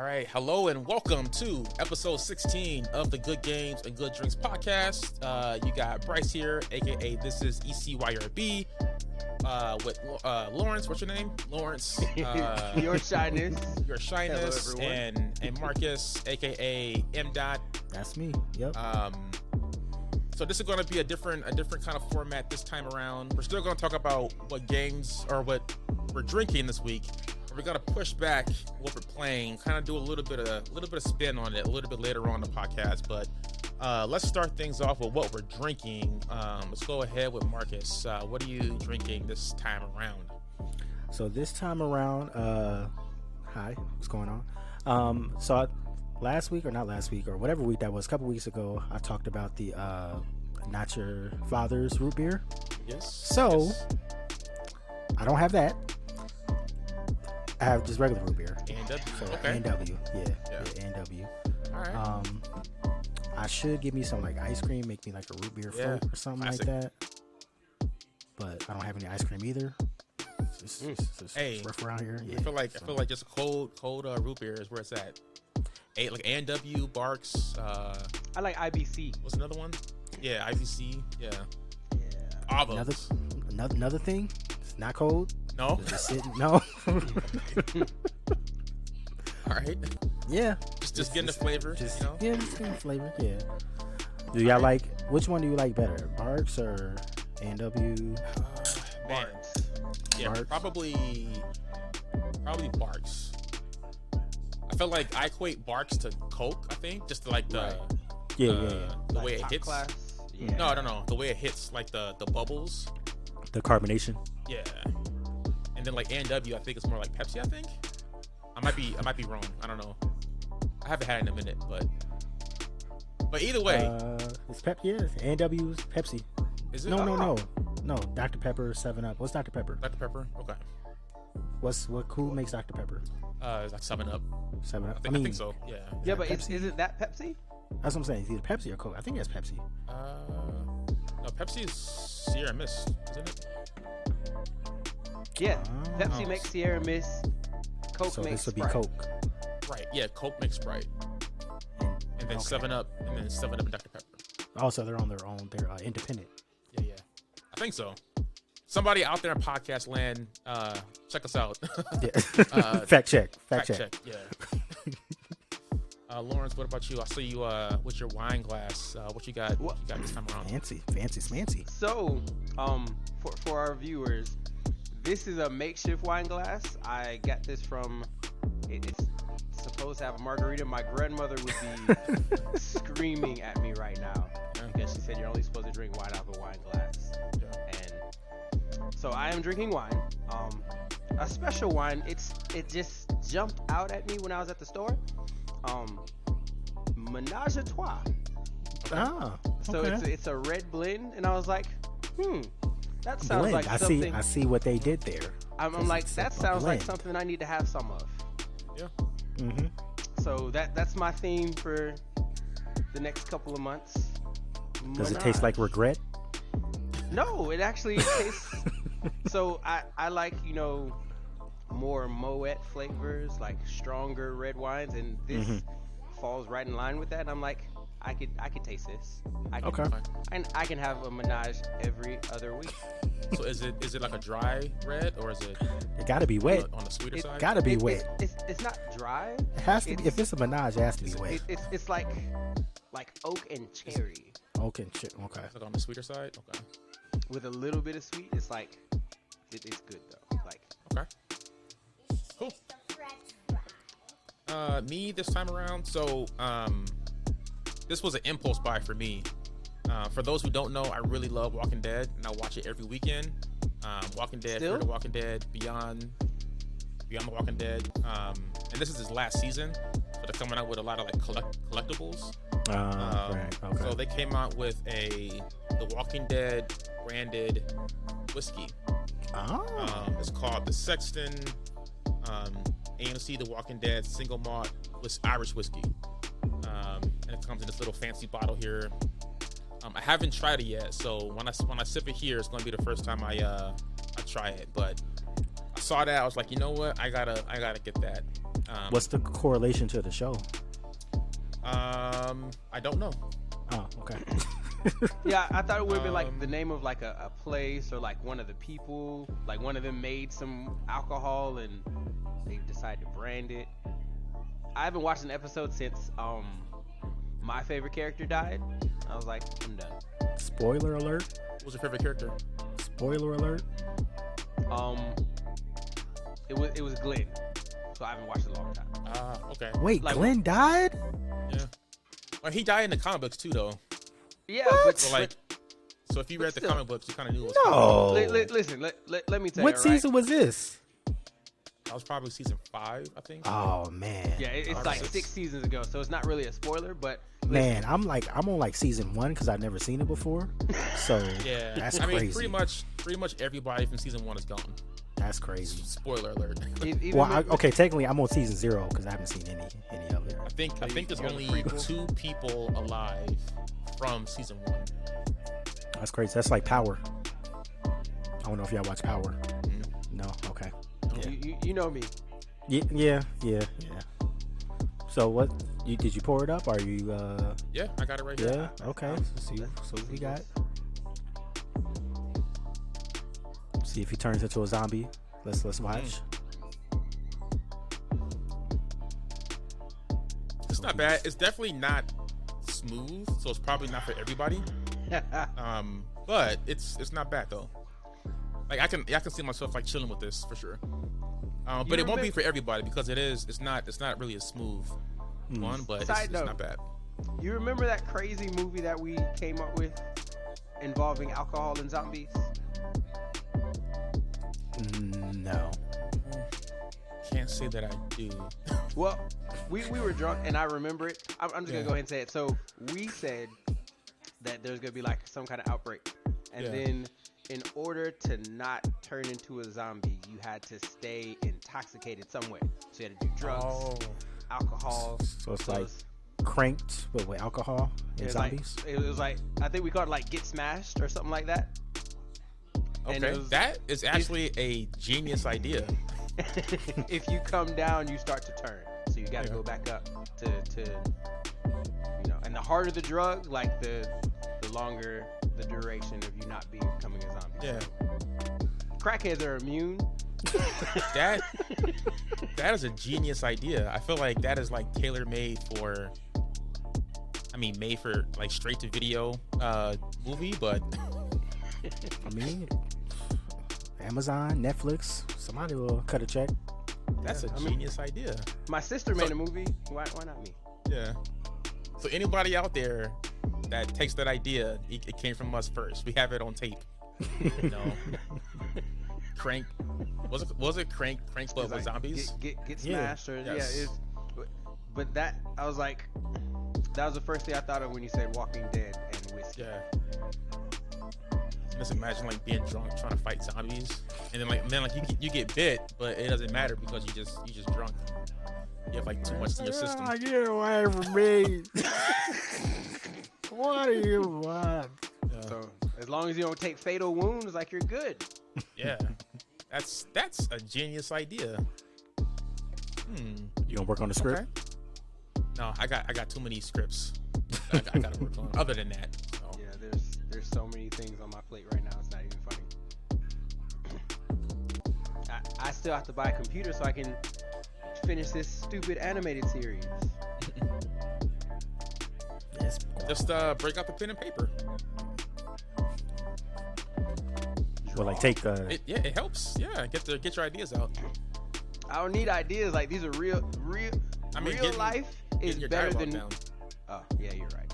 right, hello and welcome to episode 16 of the Good Games and Good Drinks podcast. You got Bryce here, aka this is ECYRB, with Lawrence. What's your name? Lawrence. Your Shyness. Your Shyness. Hello, and Marcus, aka M. Dot. That's me. Yep. So this is going to be a different kind of format this time around. We're still going to talk about what games or what we're drinking this week. We're gonna push back what we're playing, kind of do a little bit of spin on it a little bit later on in the podcast. But let's start things off with what we're drinking. Let's go ahead with Marcus. What are you drinking this time around? So this time around, hi, what's going on? Last week or whatever week that was, a couple weeks ago, I talked about the Not Your Father's root beer. Yes. So yes. I don't have that. I have just regular root beer. A&W. So Okay. A&W. Yeah, A&W. All right. I should give me some like ice cream, make me like a root beer float or something classic. like that. But I don't have any ice cream either. It's just rough around here. Yeah, I feel like just a cold root beer is where it's at. Like A&W, Barks. I like IBC. What's another one? Yeah, IBC. Yeah. Yeah. All those. Another thing. It's not cold. No. Just sitting. No. All right. Yeah. Just getting the flavor. Just, you know? Yeah, just getting the flavor. Yeah. Do y'all like? Which one do you like better, Barks or A&W? Man. Yeah, Barks? probably Barks. I feel like I equate Barks to Coke. I think just like the the way it hits. Class. Yeah. No. The way it hits, like the bubbles. The carbonation. Yeah. And then like A&W, I think it's more like Pepsi. I think. I might be wrong. I don't know. I haven't had it in a minute, but either way, it's Pepsi. Yeah, A&W's Pepsi. is it? No. Dr. Pepper, 7-Up. What's Dr. Pepper? Dr. Pepper. Okay. Who makes Dr. Pepper? It's like 7-Up. 7-Up. I think so. Yeah. Yeah, but Pepsi? is it that Pepsi? That's what I'm saying. It's either Pepsi or Coke. I think it's Pepsi. No, Pepsi is Sierra Mist, isn't it? Yeah. Oh. Pepsi makes Sierra Mist. Coke So makes this will be Sprite. Coke. Right. Yeah. Coke makes Sprite, and then 7-Up, and then 7-Up and Dr. Pepper. Also, they're on their own. They're independent. Yeah. I think so. Somebody out there in podcast land, check us out. Yeah. Fact check. Yeah. Lawrence, what about you? I saw you with your wine glass. What you got? What you got this time around? Fancy, smancy. So, for our viewers, this is a makeshift wine glass. I got this from. It's supposed to have a margarita. My grandmother would be screaming at me right now because she said you're only supposed to drink wine out of a wine glass. Yeah. And so I am drinking wine. A special wine. It just jumped out at me when I was at the store. Menage a Trois. Ah. So Okay. it's a red blend, and I was like, that sounds Blend. like something. I see what they did there. I'm like, that sounds like blend. something I need to have some of. Yeah. Mm-hmm. So that's my theme for the next couple of months. Does it taste like regret? No, it actually tastes. So I like more Moet flavors, like stronger red wines, and this falls right in line with that. And I'm like, I could taste this. I can have a Menage every other week. So is it like a dry red, or is it? It gotta be wet. On the sweeter side. Gotta be wet. It's not dry. It has to be. If it's a Menage, it has to be wet. It's like oak and cherry Okay, shit. Okay. Is it on the sweeter side? Okay. with a little bit of sweet. It's like it's good though. Like Okay. Cool. Me this time around. So this was an impulse buy for me. For those who don't know, I really love Walking Dead, and I watch it every weekend. Walking Dead, Fear the Walking Dead, Beyond the Walking Dead. And this is his last season, so they're coming out with a lot of like collectibles. Right. Okay. So they came out with the Walking Dead branded whiskey. It's called the Sexton AMC The Walking Dead Single Malt Irish Whiskey. And it comes in this little fancy bottle here. I haven't tried it yet, so when I sip it here, it's going to be the first time I try it. But I saw that, I was like, you know what, I gotta get that. What's the correlation to the show? I don't know. Oh, okay. Yeah, I thought it would have been like the name of like a place or like one of the people. Like one of them made some alcohol and they decided to brand it. I haven't watched an episode since my favorite character died. I was like, I'm done. Spoiler alert. What was your favorite character? Spoiler alert. It was Glenn. So I haven't watched it in a long time. Okay. Wait, Like- Glenn died? Yeah. Well, he died in the comic books too, though. Yeah, What? So like, so if you read the still. comic books, you kind of knew what was No. listen, let me tell What you. season was this? That was probably season 5, I think. Oh man. Yeah, it's like 6 seasons ago, so it's not really a spoiler, but Man, I'm on like season 1 because I've never seen it before. So Yeah, that's I mean, crazy. pretty much everybody from season 1 is gone. That's crazy. Spoiler alert. even Well, with- okay, technically I'm on season 0 because I haven't seen any of it. I think there's you're the only prequel? 2 people alive from season 1. That's crazy. That's like Power. I don't know if y'all watch Power. No. Okay. you know me. Yeah. So what? Did you pour it up? Are you? Yeah, I got it right here. Yeah. Okay. So what we got. See if he turns into a zombie. Let's watch. It's not bad. It's definitely not smooth, so it's probably not for everybody. But it's not bad though. Like I can see myself like chilling with this for sure. But it won't be for everybody because it's not really a smooth one, but it's not bad. You remember that crazy movie that we came up with involving alcohol and zombies? No. Can't say that I do. Well, we were drunk and I remember it. I'm just gonna go ahead and say it. So we said that there's gonna be like some kind of outbreak, and then in order to not turn into a zombie, you had to stay intoxicated some way. So you had to do drugs, alcohol. So it's like cranked, but with alcohol and zombies. Like, it was like, I think we called it like Get Smashed or something like that. And Okay, that is actually a genius idea. If you come down, you start to turn. So you got to go back up to and the harder the drug, like the longer the duration of you not becoming a zombie. Yeah. Crackheads are immune. That is a genius idea. I feel like that is like tailor made for like straight to video movie, but I mean, Amazon, Netflix, somebody will cut a check. that's a genius idea. My sister made a movie. Why not me? Yeah. So anybody out there that takes that idea, it came from us first. We have it on tape. You know, Crank. Was it Crank but with zombies? Get smashed or Yes. but that I was like, that was the first thing I thought of when you said Walking Dead and whiskey. Yeah. Just imagine like being drunk trying to fight zombies, and then you get bit, but it doesn't matter because you just drunk. You have like too much in your system. Get away from me! What do you want? Yeah. So as long as you don't take fatal wounds, like you're good. Yeah. That's a genius idea. You gonna work on the script? Okay. No, I got too many scripts. I gotta work on. Other than that, so. Yeah, there's so many things on my plate right now. It's not even funny. I still have to buy a computer so I can finish this stupid animated series. Just break out the pen and paper. Well, like take It helps. Yeah, get your ideas out. I don't need ideas. Like these are real I mean, real getting- life is Getting your better dialogue than. down. Oh yeah, you're right.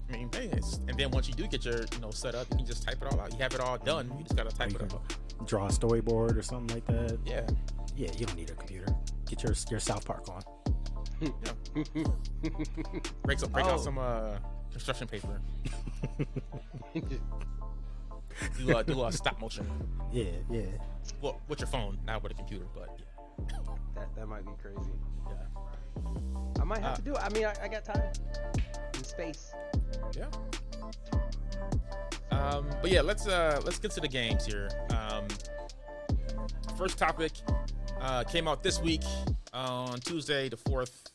I mean, hey, and then once you do get your set up, you can just type it all out. You have it all done. You just gotta type you it can out. draw a storyboard or something like that. Yeah. Yeah, you don't need a computer. Get your South Park on. Break out some construction paper. Do a stop motion. Yeah. Well, with your phone, not with a computer, but yeah. That might be crazy. Yeah. I might have to do it. I mean, I got time and space. Yeah. But yeah, let's get to the games here. First topic, came out this week on Tuesday the 4th.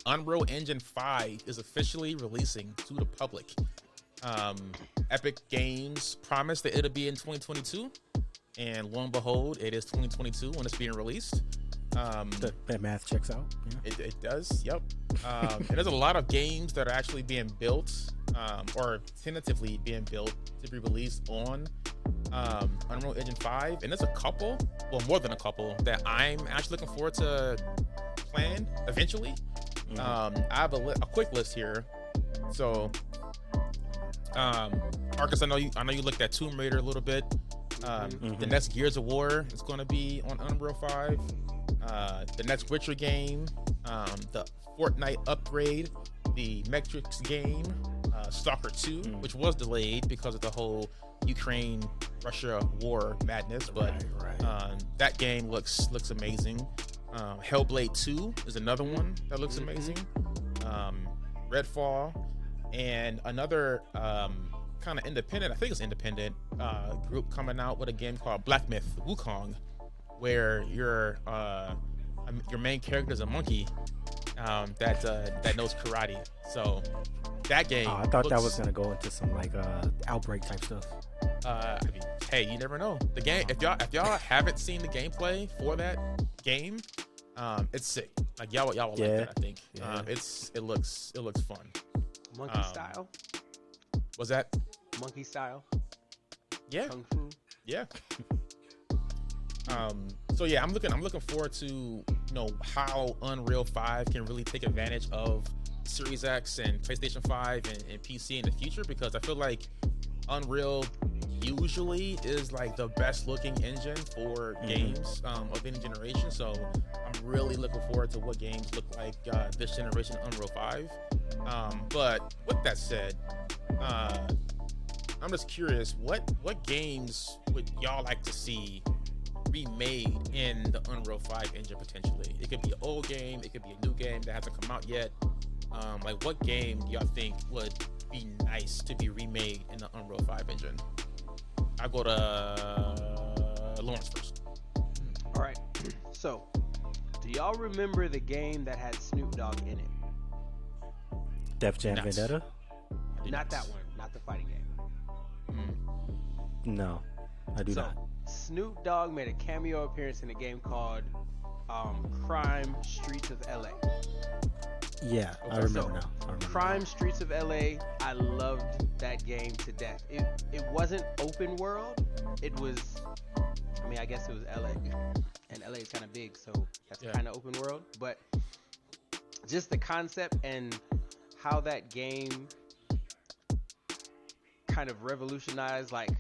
Unreal Engine 5 is officially releasing to the public. Epic Games promised that it'll be in 2022, and lo and behold, it is 2022 when it's being released. That math checks out. Yeah. It does, yep. And there's a lot of games that are actually being built, or tentatively being built to be released on Unreal Engine 5, and there's a couple, well, more than a couple, that I'm actually looking forward to playing eventually. I have a quick list here. So, Marcus, I know you looked at Tomb Raider a little bit. The next Gears of War is going to be on Unreal 5. The next Witcher game, the Fortnite upgrade, the Matrix game, Stalker 2, which was delayed because of the whole Ukraine-Russia war madness, but that game looks amazing. Hellblade 2 is another one that looks amazing. Redfall, and another kind of independent, I think it's independent, group coming out with a game called Black Myth Wukong, where your main character is a monkey that knows karate. So that game. I thought that was gonna go into some like Outbreak type stuff. I mean, hey, you never know. The game, if y'all haven't seen the gameplay for that game, it's sick. Like y'all will like that, I think. Yeah. It looks fun. Monkey style. Was that Monkey style? Yeah. Kung Fu. Yeah. So yeah, I'm looking forward to how Unreal 5 can really take advantage of Series X and PlayStation 5 and PC in the future, because I feel like Unreal usually is like the best looking engine for games of any generation. So I'm really looking forward to what games look like this generation Unreal 5. But with that said, I'm just curious, what games would y'all like to see remade in the Unreal 5 engine potentially? It could be an old game, it could be a new game that hasn't come out yet. Like what game do y'all think would be nice to be remade in the Unreal 5 engine? I'll go to Lawrence first. All right. So, do y'all remember the game that had Snoop Dogg in it? Def Jam Nuts. Vendetta? Not that one. Not the fighting game. No, I do not. Snoop Dogg made a cameo appearance in a game called Crime Streets of LA. Yeah, I remember now. Crime Streets of LA, I loved that game to death. It wasn't open world. It was, I mean, I guess it was LA, and LA is kind of big, so that's kind of open world. But just the concept and how that game kind of revolutionized like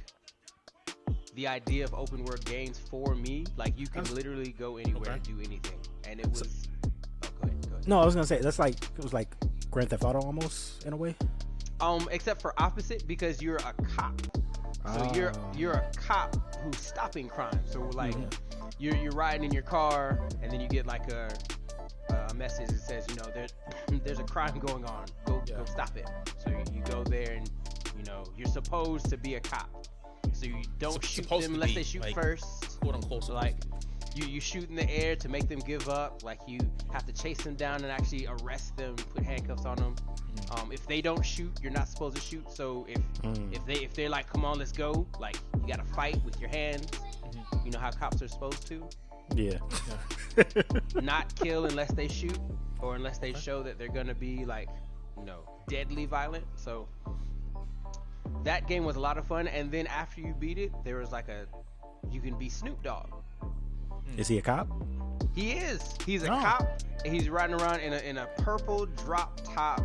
the idea of open world games for me. Like you can literally go anywhere and do anything, and it was. Go ahead. No, I was gonna say it was like Grand Theft Auto almost in a way. Except for opposite, because you're a cop. So you're a cop who's stopping crime. So like you're riding in your car, and then you get like a message that says, there's a crime going on. Go stop it. So you go there, and you're supposed to be a cop. So you don't shoot them unless they shoot first. Quote unquote. So like you shoot in the air to make them give up. Like you have to chase them down and actually arrest them, put handcuffs on them. If they don't shoot, you're not supposed to shoot. So if they're like, come on, let's go, like you gotta fight with your hands. You know how cops are supposed to. Yeah. Not kill unless they shoot, or unless they show that they're gonna be like, deadly violent. So that game was a lot of fun. And then after you beat it, there was like you can be Snoop Dogg. Is he a cop? He is. He's a cop. And he's riding around in a purple drop top,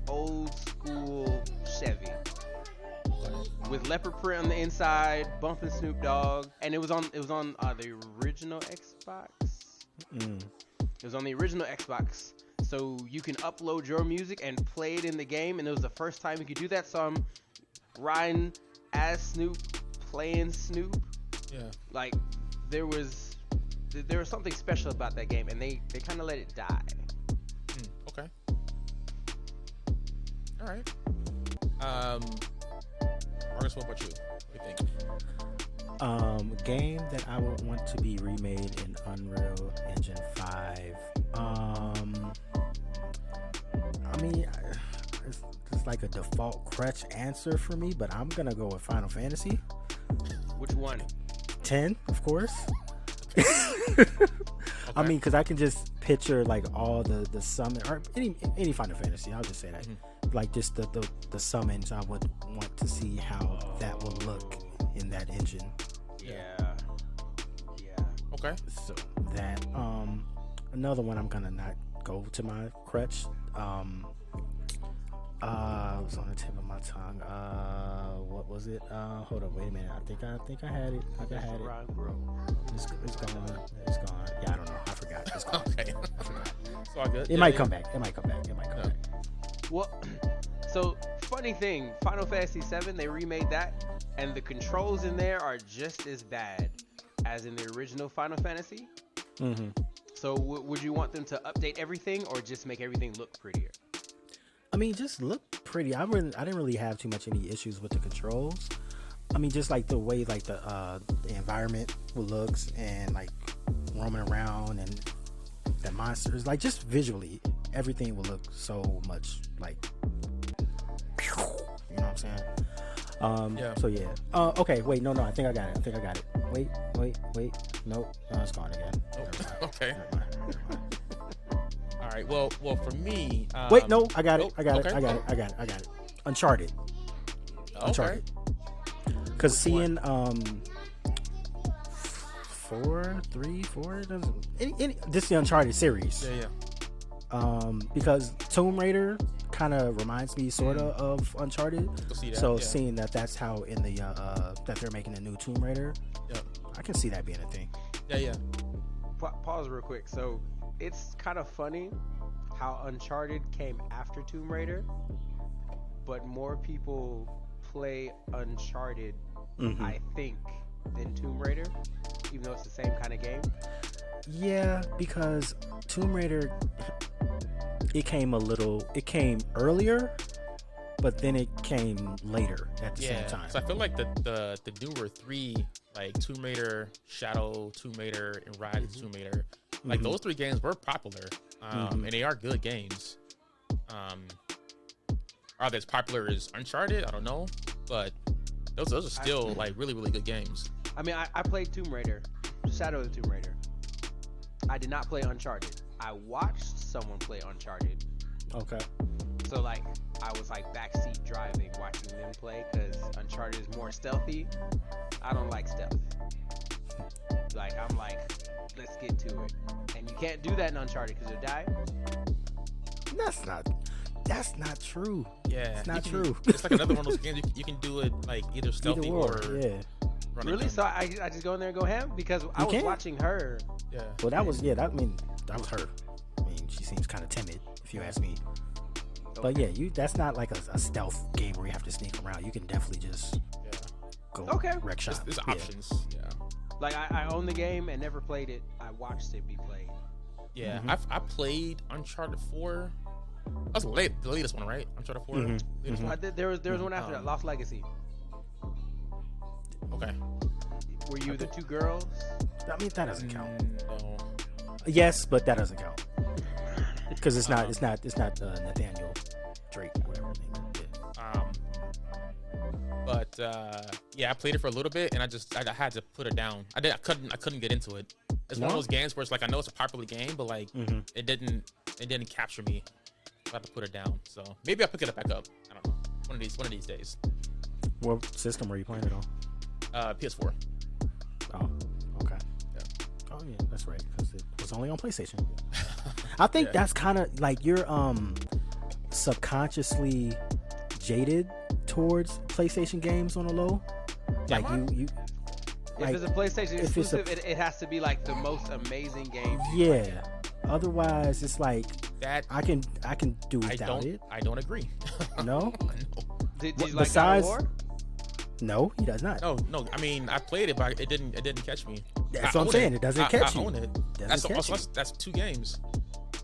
old school Chevy with leopard print on the inside, bumping Snoop Dogg. And it was on the original Xbox. It was on the original Xbox. So you can upload your music and play it in the game, and it was the first time you could do that. So I'm riding as Snoop, playing Snoop. Yeah. Like there was something special about that game, and they kind of let it die. Okay. All right. Marcus, what about you? What do you think? Game that I would want to be remade in Unreal Engine 5. I mean, it's like a default crutch answer for me, but I'm gonna go with Final Fantasy. Which one? 10, of course. I mean, because I can just picture like all the summon or any Final Fantasy. I'll just say that, like just the summons. I would want to see how that will look in that engine. Yeah. Okay. So that another one I'm gonna not go to my crutch. It was on the tip of my tongue. What was it? Hold on, wait a minute. I think I had it. I had it. It's gone. It's gone. Yeah, I don't know. I forgot. It's gone. Okay. I forgot. It's all good. It might come back. It might come back. Well, so funny thing, Final Fantasy VII, they remade that, and the controls in there are just as bad as in the original Final Fantasy. Mm-hmm. So would you want them to update everything or just make everything look prettier? I mean, just look pretty. I didn't really have too much any issues with the controls. I mean, just like the way like the environment looks and like roaming around and the monsters, like just visually, everything will look so much like, you know what I'm saying? Yeah. So yeah. Okay. Wait. No. I think I got it. Wait. Nope. No, it's gone again. Okay. Never mind. All right. Well, for me. Wait. No. I got it. nope. I got Okay. it. Uncharted. Okay. Because seeing 4 doesn't any this is the Uncharted series. Yeah. Because Tomb Raider kind of reminds me sort of Uncharted. You'll see that, So yeah. seeing that's how in the that they're making a new Tomb Raider, Yeah. I can see that being a thing. Yeah. Pause real quick. So it's kind of funny how Uncharted came after Tomb Raider, but more people play Uncharted, I think, than Tomb Raider, even though it's the same kind of game. Yeah, because Tomb Raider, it came earlier, but then it came later at the same time. So I feel like the newer 3, like Tomb Raider, Shadow, Tomb Raider, and Rise of Tomb Raider, like those 3 games were popular, and they are good games. Are they as popular as Uncharted? I don't know, but those are still like really, really good games. I mean, I played Tomb Raider, Shadow of the Tomb Raider. I did not play Uncharted. I watched someone play Uncharted. Okay. So like, I was like backseat driving, watching them play, because Uncharted is more stealthy. I don't like stealth. Like, I'm like, let's get to it. And you can't do that in Uncharted because you'll die. That's not true. Yeah, It's not true. It's like another one of those games you can do it like either stealthy Either or yeah. running Really? down. So I just go in there and go ham? Because I was can. watching her. Yeah. Well, that was that was her. I mean, she seems kind of timid, if you ask me. But yeah, that's not like a stealth game where you have to sneak around. You can definitely just go wreck shop. There's Yeah. options. Yeah. Like, I own the game and never played it. I watched it be played. Yeah. I played Uncharted 4. That's the latest one, right? Uncharted 4. Latest one? There was one after that, Lost Legacy. Okay. Were you the 2 girls? I mean, that doesn't count. No. Yes, but that doesn't count because it's not Nathaniel Drake, whatever his name is. Yeah, I played it for a little bit, and I had to put it down. I couldn't get into it. It's one of those games where it's like I know it's a popular game, but like it didn't capture me. I have to put it down. So maybe I'll pick it back up. I don't know. One of these days. What system were you playing it on? PS4. Oh, okay. Yeah. Oh yeah, that's right, because it was only on PlayStation. I think that's kind of like you're subconsciously jaded towards PlayStation games on the low. Like you If like, it's a PlayStation if it's exclusive, it has to be like the most amazing game. yeah. Otherwise, it's like That I can do without it. I don't agree. No, No. Did What- you like God of besides- War? no, he does not. No. I mean, I played it, but it didn't catch me. That's I what I'm own saying. It doesn't catch I you. own it. Doesn't catch you. That's 2 games.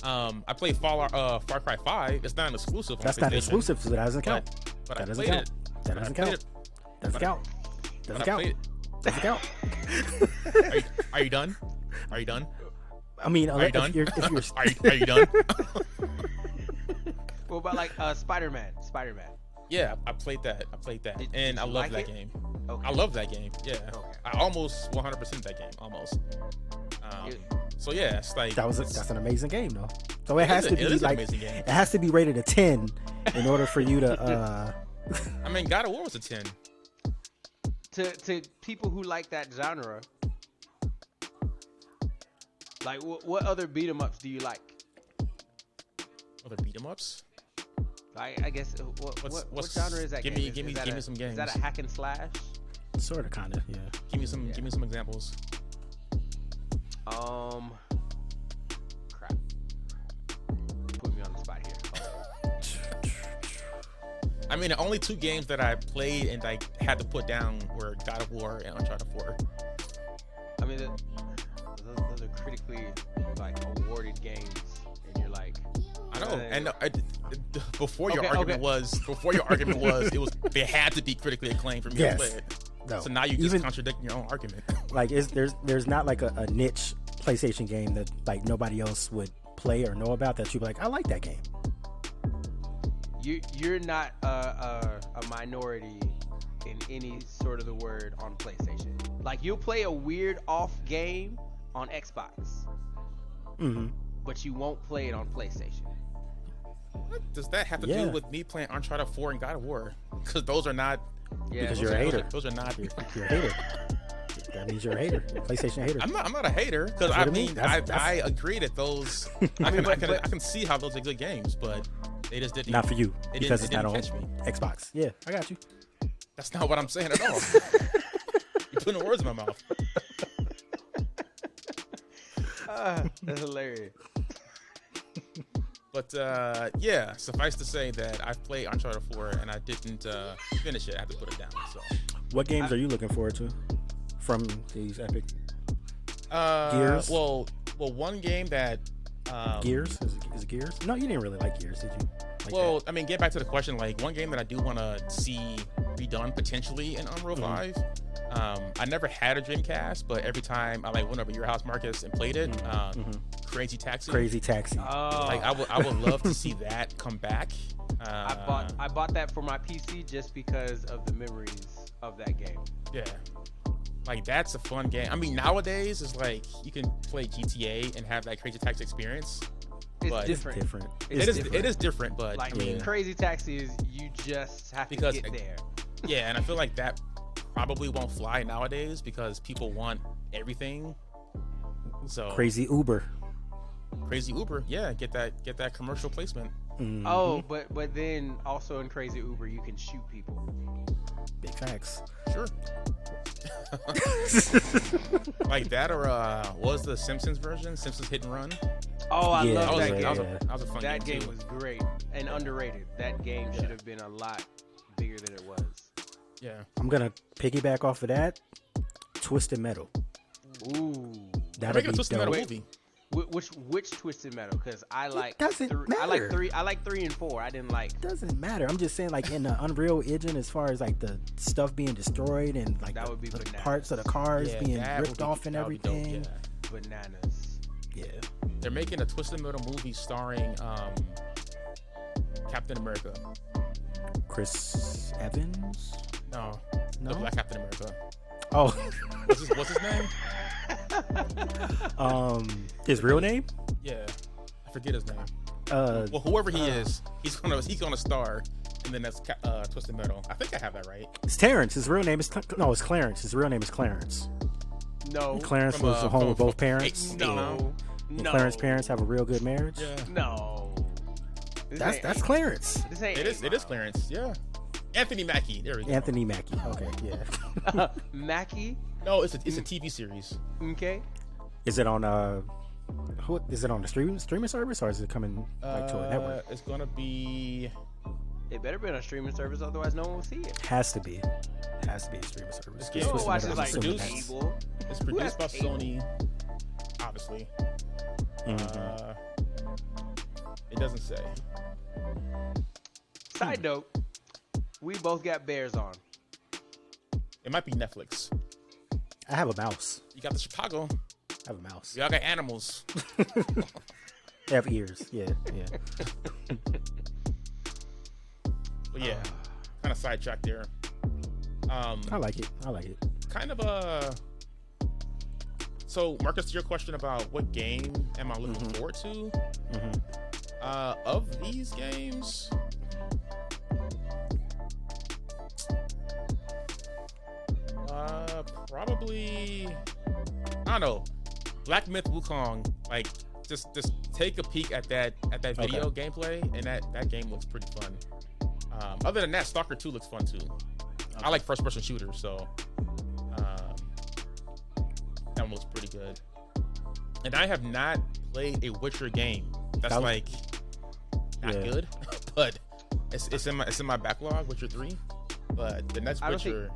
I played Far Cry 5. It's not an exclusive. That's on not PlayStation, exclusive, so that doesn't count. But That I doesn't played count. it. That But I doesn't played count. it. Doesn't But I- count. But Doesn't I count. played it. Does it count? Are you done? Are you done? I mean, Are you done? if you're Are you done? What about like Spider-Man? Yeah, I played that. And I love like that it? game. Okay. I love that game. Yeah. Okay. I almost 100% that game. Almost. So yeah, it's like that's an amazing game though. So it has to be an like amazing game. it has to be rated a 10 in order for you to. I mean, God of War was a 10. To people who like that genre, like what other beat 'em ups do you like? Other beat 'em ups? I guess what genre is that? Give game? me some games. Is that a hack and slash? Sort of, kind of, yeah. Give me some examples. Crap. Put me on the spot here. I mean, the only 2 games that I played and I had to put down were God of War and Uncharted 4. I mean, those are critically like awarded games, and you're like, I know. And before your argument was they had to be critically acclaimed for me to play it. No. So now you just contradict your own argument. Like, there's not like a niche PlayStation game that like nobody else would play or know about that you'd be like, I like that game. You're not a minority in any sort of the word on PlayStation. Like, you'll play a weird off game on Xbox, but you won't play it on PlayStation. What does that have to do with me playing Uncharted 4 and God of War? Because those are not. Yeah, because you're a hater. Those are not. You're a hater. That means you're a hater. You're a PlayStation hater. I'm not a hater because I mean I agree that those I can see how those are good games, but they just didn't. Not for you because it's not on catch me. Xbox. Yeah, I got you. That's not what I'm saying at all. You're putting words in my mouth. That's hilarious. But yeah, suffice to say that I've played Uncharted 4 and I didn't finish it. I had to put it down. So, what games are you looking forward to from these epic Gears? Well, one game that Gears is it Gears? No, you didn't really like Gears, did you? Like I mean, get back to the question. Like, one game that I do want to see redone potentially in Unreal 5. I never had a Dreamcast, but every time I went over to your house, Marcus, and played it, Crazy Taxi. Oh. Like, I would love to see that come back. I bought that for my PC just because of the memories of that game. Yeah. Like, that's a fun game. I mean, nowadays it's like you can play GTA and have that Crazy Taxi experience. It's different. It is different, but like, I mean, Crazy Taxi is you just have to get there. Yeah, and I feel like that probably won't fly nowadays because people want everything. So Crazy Uber, yeah, get that commercial placement. Oh, but then also in Crazy Uber you can shoot people. Big facts. Sure. Like that, or what was the Simpsons version? Simpsons Hit and Run. Oh, I love that game. That was a fun game. That game too. was great and underrated. That game should have been a lot bigger than it was. Yeah. I'm gonna piggyback off of that. Twisted Metal. Ooh. That'll be Twisted Metal movie. Which Twisted Metal? Because I like doesn't matter. I like 3 and 4. I didn't like. Doesn't matter. I'm just saying, like, in the Unreal Engine, as far as like the stuff being destroyed and like that would be the bananas. parts of the cars being ripped off and everything. Dope, Bananas. Yeah. They're making a Twisted Metal movie starring Captain America. Chris Evans? No. The Black Captain America. Oh. What's his name? His real name? Yeah. I forget his name. Well, whoever he is, he's gonna star, and then that's Twisted Metal. I think I have that right. It's Terrence. His real name is it's Clarence. His real name is Clarence. No. Clarence was home with both parents. No. Clarence's parents have a real good marriage. Yeah. No. That's Clarence. It is Clarence. Yeah. Anthony Mackie. There we go. Anthony Mackie. Okay. Yeah. Mackie? No, it's a TV series. Okay. Is it on is it on the streaming service, or is it coming like to a network? It's gonna be. It better be on a streaming service, otherwise no one will see it. Has to be a streaming service. Yeah. Oh, watch it like produced cable. It's produced by Sony, obviously. It doesn't say. Side note, we both got Bears on. It might be Netflix. I have a mouse. You got the Chicago. I have a mouse. Y'all got animals. They have ears. Yeah. But yeah, kind of sidetracked there. I like it. Kind of a. So, Marcus, to your question about what game am I looking forward to? Of these games, probably, I don't know, Black Myth Wukong. Like, just take a peek at that video gameplay, and that game looks pretty fun. Other than that, Stalker 2 looks fun too. I like first person shooters, so that one looks pretty good. And I have not played a Witcher game. That's like not good, but it's in my backlog. Witcher 3, but the next Witcher,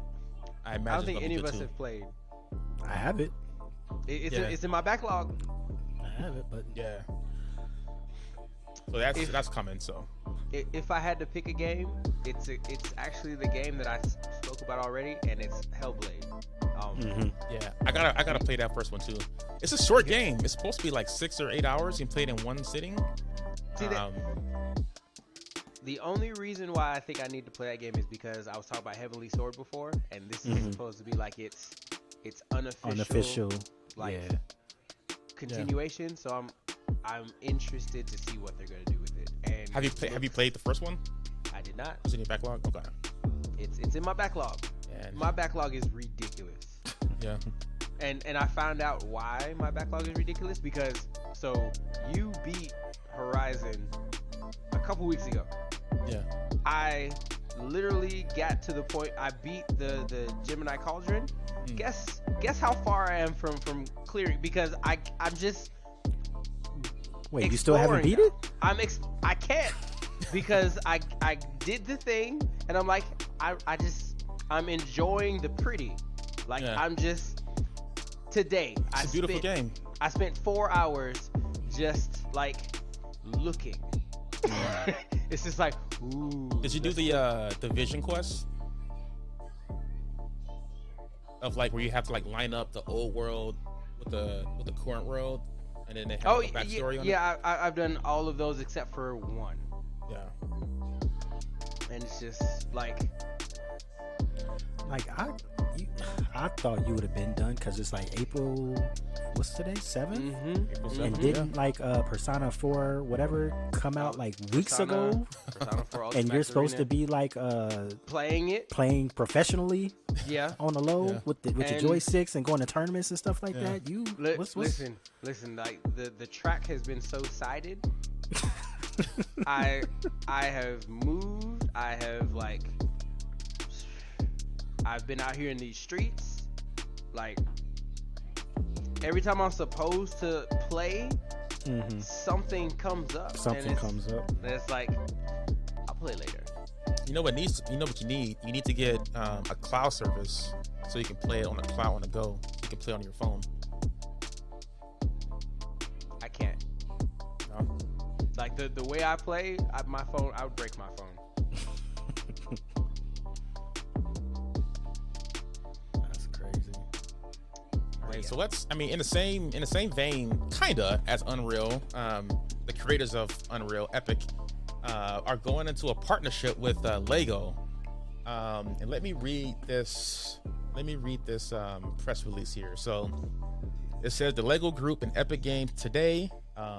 I imagine. I don't think any of us have played. I have it. It's in my backlog. I have it, but yeah. So that's coming. So if I had to pick a game, it's actually the game that I spoke about already, and it's Hellblade. Yeah, I gotta play that first one too. It's a short game. It's supposed to be like 6 or 8 hours. You can play it in one sitting. See, the only reason why I think I need to play that game is because I was talking about Heavenly Sword before, and this is supposed to be like it's unofficial continuation. So I'm interested to see what they're gonna do with it. And have you played the first one? I did not. Was it in your backlog? Okay. It's in my backlog. Yeah. My backlog is ridiculous. Yeah. And I found out why my backlog is ridiculous because you beat Horizon a couple weeks ago. Yeah. I literally got to the point I beat the Gemini Cauldron. Guess how far I am from clearing, because I'm just wait, you still haven't beat it? I can't because I did the thing and I'm like I'm enjoying the pretty. Like I'm just today. It's a beautiful game. I spent 4 hours just like looking. It's just like, ooh. Did you do the vision quest? Of like where you have to like line up the old world with the current world, and then they have a backstory on it? Yeah, I've done all of those except for one. Yeah. And it's just like I thought you would have been done because it's like April. What's today? 7th? April 7th, And didn't Persona 4 whatever come out like weeks ago? Persona 4 Ultimate And you're supposed Arena. to be like playing professionally. Yeah. On the low with your joysticks and going to tournaments and stuff like that. You listen. Like the track has been so sided. I have moved. I've been out here in these streets. Like every time I'm supposed to play, something comes up. And it's like I'll play later. You know what you need? You need to get a cloud service so you can play it on the cloud on the go. You can play on your phone. I can't. No? Like the way I play, my phone, I would break my phone. That's crazy. Right, so in the same vein, kinda as Unreal, the creators of Unreal, Epic, are going into a partnership with Lego. And let me read this press release here. So it says the Lego Group and Epic Games today,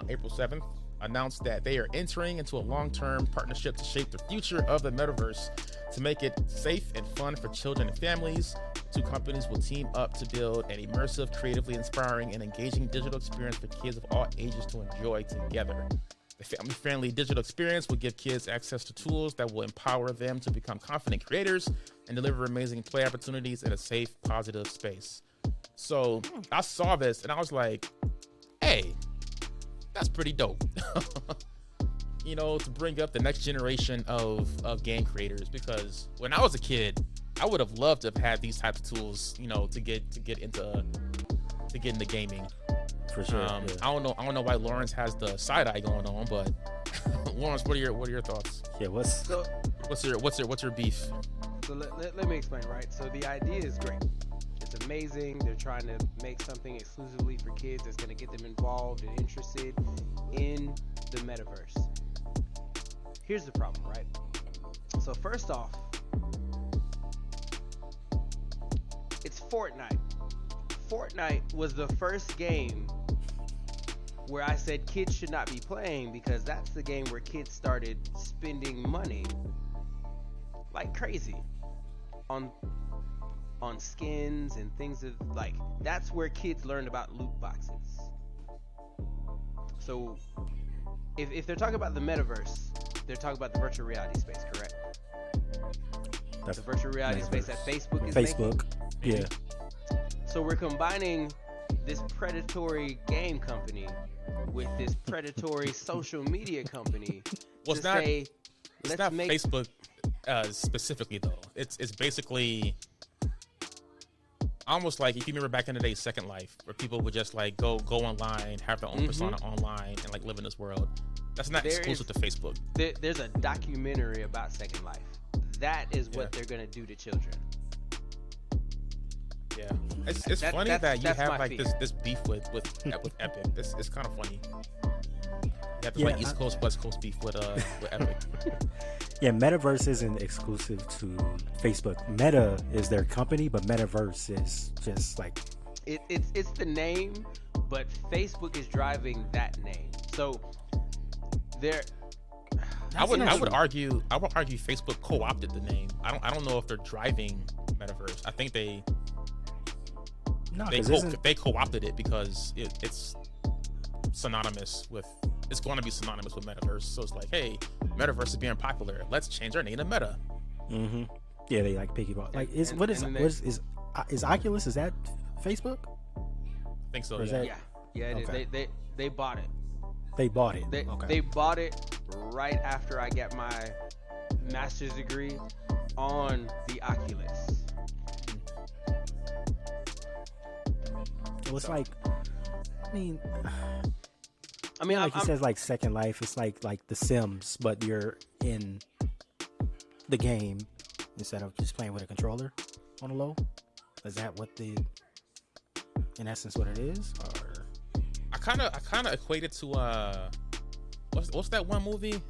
April 7th, announced that they are entering into a long-term partnership to shape the future of the metaverse to make it safe and fun for children and families. Two companies will team up to build an immersive, creatively inspiring, and engaging digital experience for kids of all ages to enjoy together. The family-friendly digital experience will give kids access to tools that will empower them to become confident creators and deliver amazing play opportunities in a safe, positive space. So I saw this and I was like, hey, that's pretty dope. To bring up the next generation of game creators, because when I was a kid, I would have loved to have had these types of tools, to get into gaming. For sure. I don't know why Lawrence has the side eye going on, but Lawrence, what are your thoughts? Yeah, what's your beef? So let me explain, right? So the idea is great. it's amazing. They're trying to make something exclusively for kids that's going to get them involved and interested in the metaverse. Here's the problem, right? So first off, it's Fortnite. Fortnite was the first game where I said kids should not be playing, because that's the game where kids started spending money like crazy on skins and things of like, that's where kids learned about loot boxes. So if they're talking about the metaverse, they're talking about the virtual reality space, correct? That's the virtual reality metaverse. Space that Facebook is Facebook, making. yeah. So we're combining this predatory game company with this predatory social media company Well, to it's not, say, it's let's not make Facebook specifically though. It's basically almost like, if you remember back in the day, Second Life, where people would just like go online, have their own persona online, and like live in this world. That's not exclusive to Facebook. There's a documentary about Second Life. That is what they're gonna do to children. Yeah, it's funny that you have like this beef with Epic. It's kind of funny. You have this like East Coast West Coast beef with Epic. Yeah, Metaverse isn't exclusive to Facebook. Meta is their company, but Metaverse is just like it's the name, but Facebook is driving that name. So I would argue Facebook co-opted the name. I don't know if they're driving Metaverse. I think they co-opted it because it's synonymous with, it's going to be synonymous with Metaverse. So it's like, hey, Metaverse is being popular, let's change our name to Meta. Yeah, they like piggyback. Like is Oculus, is that Facebook? I think so. Yeah. Okay. They bought it. They bought it. They bought it right after I got my master's degree on the Oculus. Well, it's like, I mean, like he says, like Second Life. It's like The Sims, but you're in the game instead of just playing with a controller on the low. Is that in essence, what it is? Or I kind of equate it to what's that one movie?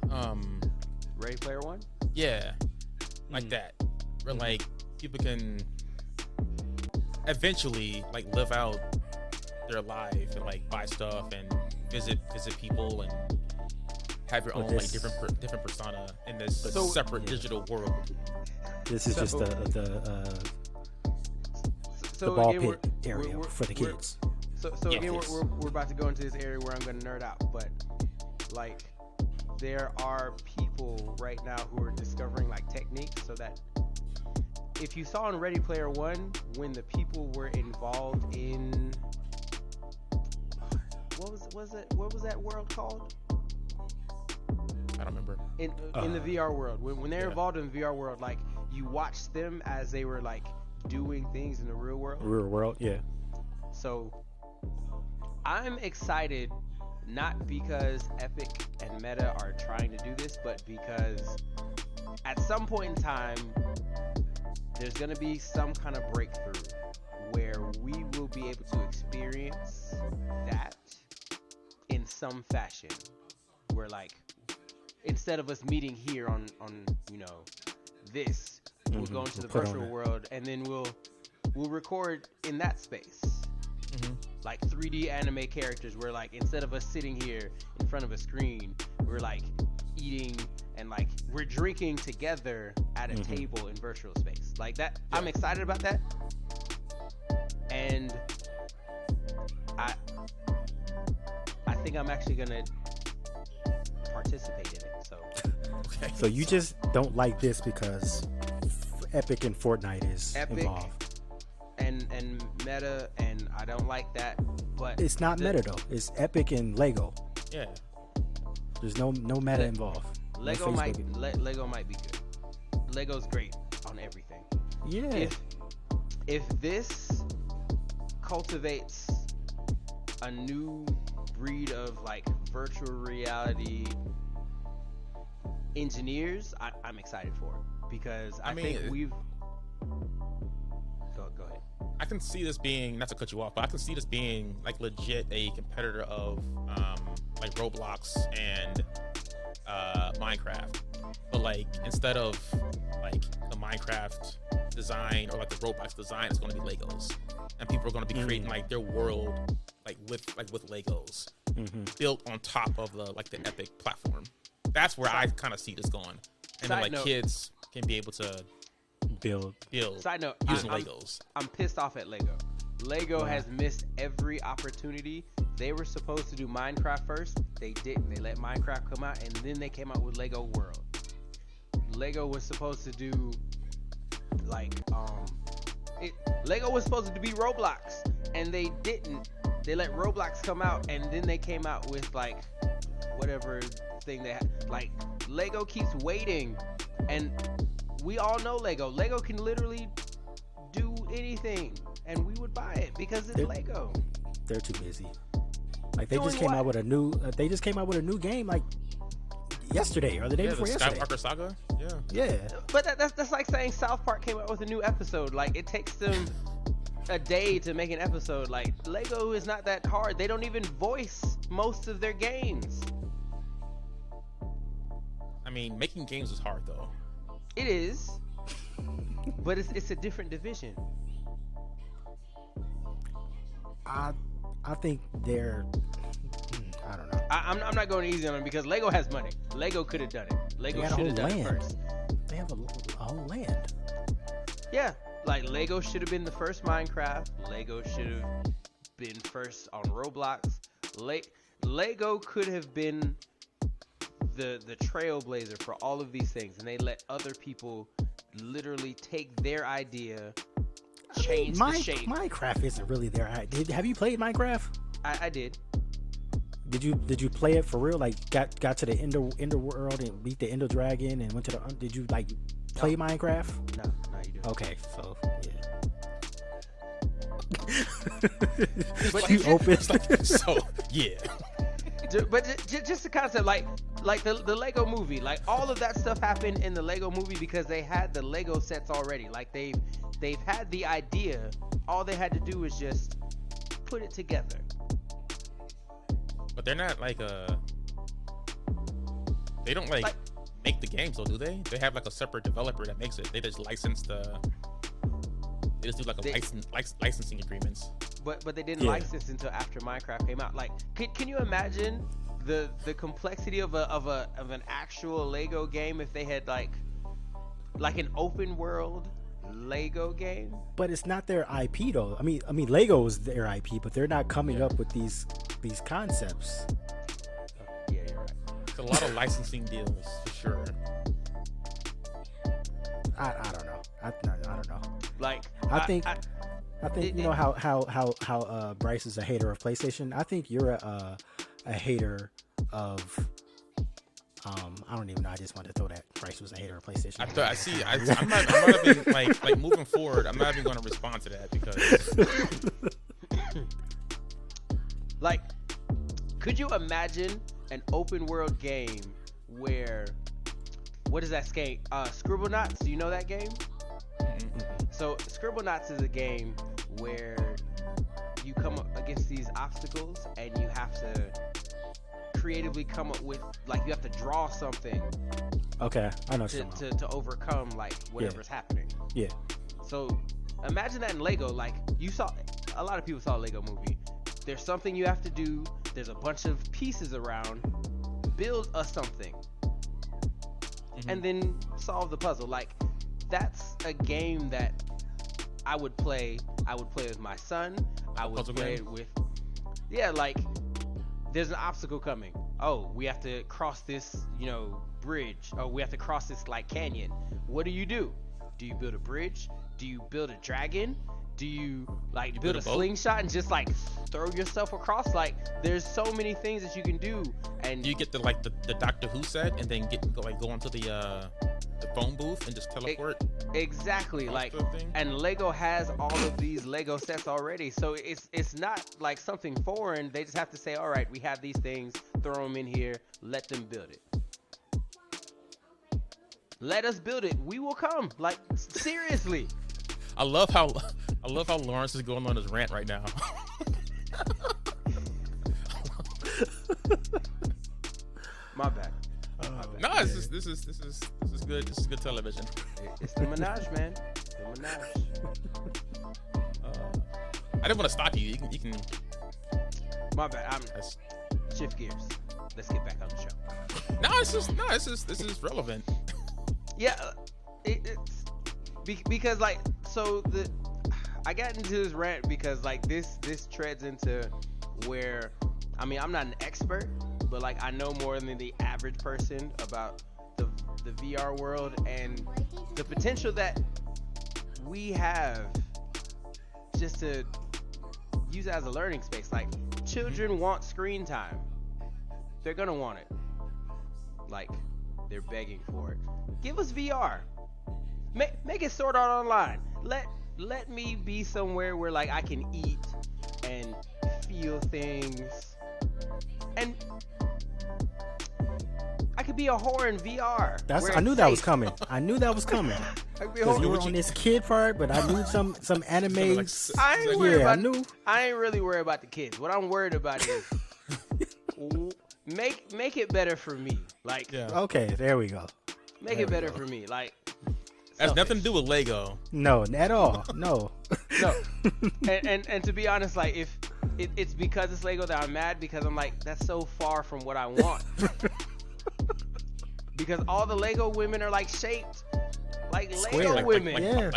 Ready Player One. Yeah, like that. Where like people can eventually like live out their life and like buy stuff and visit people and have your own like different persona in this separate digital world. This is just the ball pit area for the kids. Again, we're about to go into this area where I'm going to nerd out, but like there are people right now who are discovering like techniques, so that if you saw in Ready Player One, when the people were involved in what was that world called? I don't remember. In the VR world, when they're involved in the VR world, like you watched them as they were like doing things in the real world. Real world, yeah. So I'm excited, not because Epic and Meta are trying to do this, but because at some point in time, there's going to be some kind of breakthrough where we will be able to experience that in some fashion. Where like, instead of us meeting here on this, we'll go into the virtual world, and then we'll record in that space. Like 3D anime characters, where like instead of us sitting here in front of a screen, we're like eating and like we're drinking together at a table in virtual space. Like that, I'm excited about that. And I think I'm actually gonna participate in it. So okay. So you just don't like this because Epic and Fortnite is involved. And Meta, and I don't like that, but it's not Meta though. It's Epic and Lego. Yeah. There's no Meta involved. Lego might be good. Lego's great on everything. Yeah. If this cultivates a new breed of like virtual reality engineers, I'm excited for it, because I think we've. Go ahead. I can see this being, not to cut you off, but I can see this being like legit a competitor of like Roblox and Minecraft. But like instead of like the Minecraft design or like the Roblox design, it's going to be Legos, and people are going to be creating like their world with Legos built on top of the Epic platform. That's where I kind of see this going, and then like kids can be able to build. Side note, using Legos. I'm pissed off at Lego. Lego has missed every opportunity. They were supposed to do Minecraft first. They didn't. They let Minecraft come out, and then they came out with Lego World. Lego was supposed to do Lego was supposed to be Roblox, and they didn't. They let Roblox come out, and then they came out with like whatever thing they had. Like Lego keeps waiting, and we all know Lego. Lego can literally do anything, and we would buy it because it's Lego. They're too busy. Like they just came out with a new. They just came out with a new game like yesterday or the day before yesterday. Skywalker Saga. Yeah. But that's like saying South Park came out with a new episode. Like it takes them a day to make an episode. Like Lego is not that hard. They don't even voice most of their games. I mean, making games is hard though. It is, but it's a different division. I think they're. I don't know. I'm not going easy on them because Lego has money. Lego could have done it. Lego should have done it first. They have a whole land. Yeah, like Lego should have been the first Minecraft. Lego should have been first on Roblox. Lego could have been the trailblazer for all of these things, and they let other people literally take their idea, change the shape. Minecraft isn't really their idea. Have you played Minecraft? I did. Did you play it for real? Like got to the Ender world and beat the Ender dragon and went to the. Did you like play Minecraft? No, you do. Okay, so yeah. But you open. So yeah. But just the concept, like the Lego movie, like all of that stuff happened in the Lego movie because they had the Lego sets already. Like they've had the idea. All they had to do was just put it together. But they're not they don't make the games though, do they? They have like a separate developer that makes it. They just license they just do licensing agreements. But they didn't license until after Minecraft came out. Like, can you imagine the complexity of an actual Lego game if they had like an open world Lego game? But it's not their IP though. I mean Lego is their IP, but they're not coming up with these concepts. Yeah, you're right. It's a lot of licensing deals for sure. I don't know. I don't know. Like I think you know how Bryce is a hater of PlayStation. I think you're a hater of I don't even know. I just wanted to throw that Bryce was a hater of PlayStation. I'm not even like moving forward. I'm not even going to respond to that because like, could you imagine an open world game where what is that game? Scribblenauts. Do you know that game? Mm-hmm. So Scribblenauts is a game where you come up against these obstacles and you have to creatively come up with, like, you have to draw something. Okay, I know. To overcome like whatever's happening. Yeah. So imagine that in Lego. Like, a lot of people saw a Lego movie. There's something you have to do. There's a bunch of pieces around. Build us something. And then solve the puzzle. Like, that's a game that I would play. I would play with my son. I would play it with. Yeah, like, there's an obstacle coming. Oh, we have to cross this, bridge. Oh, we have to cross this like canyon. What do? Do you build a bridge? Do you build a dragon? Do you build a slingshot and just like throw yourself across? Like, there's so many things that you can do. And you get the Doctor Who set and then go onto the phone booth and just teleport. Exactly. Like, and Lego has all of these Lego sets already, so it's not like something foreign. They just have to say, all right, we have these things, throw them in here, let them build it. Let us build it. We will come. Like, seriously. I love how I love how Lawrence is going on his rant right now. My bad. No, this is good. This is good television. It's the Minaj, man. The Minaj. I didn't want to stop you. You can. My bad. Shift gears. Let's get back on the show. This is relevant. Yeah, it's because like I got into this rant because like this treads into where I'm not an expert, but like I know more than the average person about the VR world and the potential that we have just to use it as a learning space. Like children want screen time. They're gonna want it. Like they're begging for it. Give us VR. Make it sort out online. Let me be somewhere where like I can eat and feel things, and I could be a whore in VR. I knew that was coming. I knew that was coming. Because you were on this kid part, but I knew some anime. I ain't worried about. I knew. I ain't really worried about the kids. What I'm worried about is make it better for me. Like okay, there we go. Make it better for me. Like has nothing to do with Lego. No, at all. No. No. And to be honest, like if it's because it's Lego that I'm mad, because I'm like that's so far from what I want. Because all the Lego women are like shaped like Square, Lego women.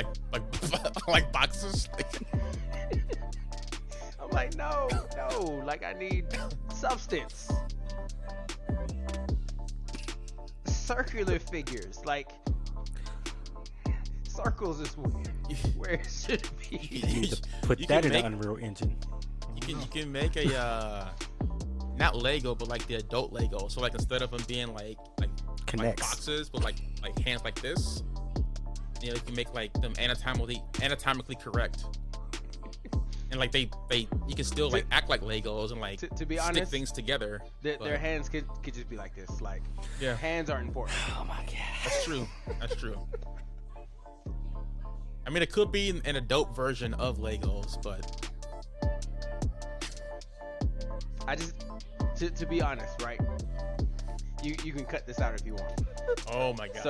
Like boxes. I'm like no, like I need substance. Circular figures, like circles is where it should be. You need to put that in the Unreal Engine. You can make a not Lego, but like the adult Lego. So like instead of them being like boxes, but like hands like this, you know, you can make like them anatomically correct. And like they you can still like act like Legos and like to be stick honest, things together. Their hands could just be like this. Like hands aren't important. Oh my god. That's true. I mean, it could be an adult version of Legos, but I just to be honest, right? You can cut this out if you want. Oh my god.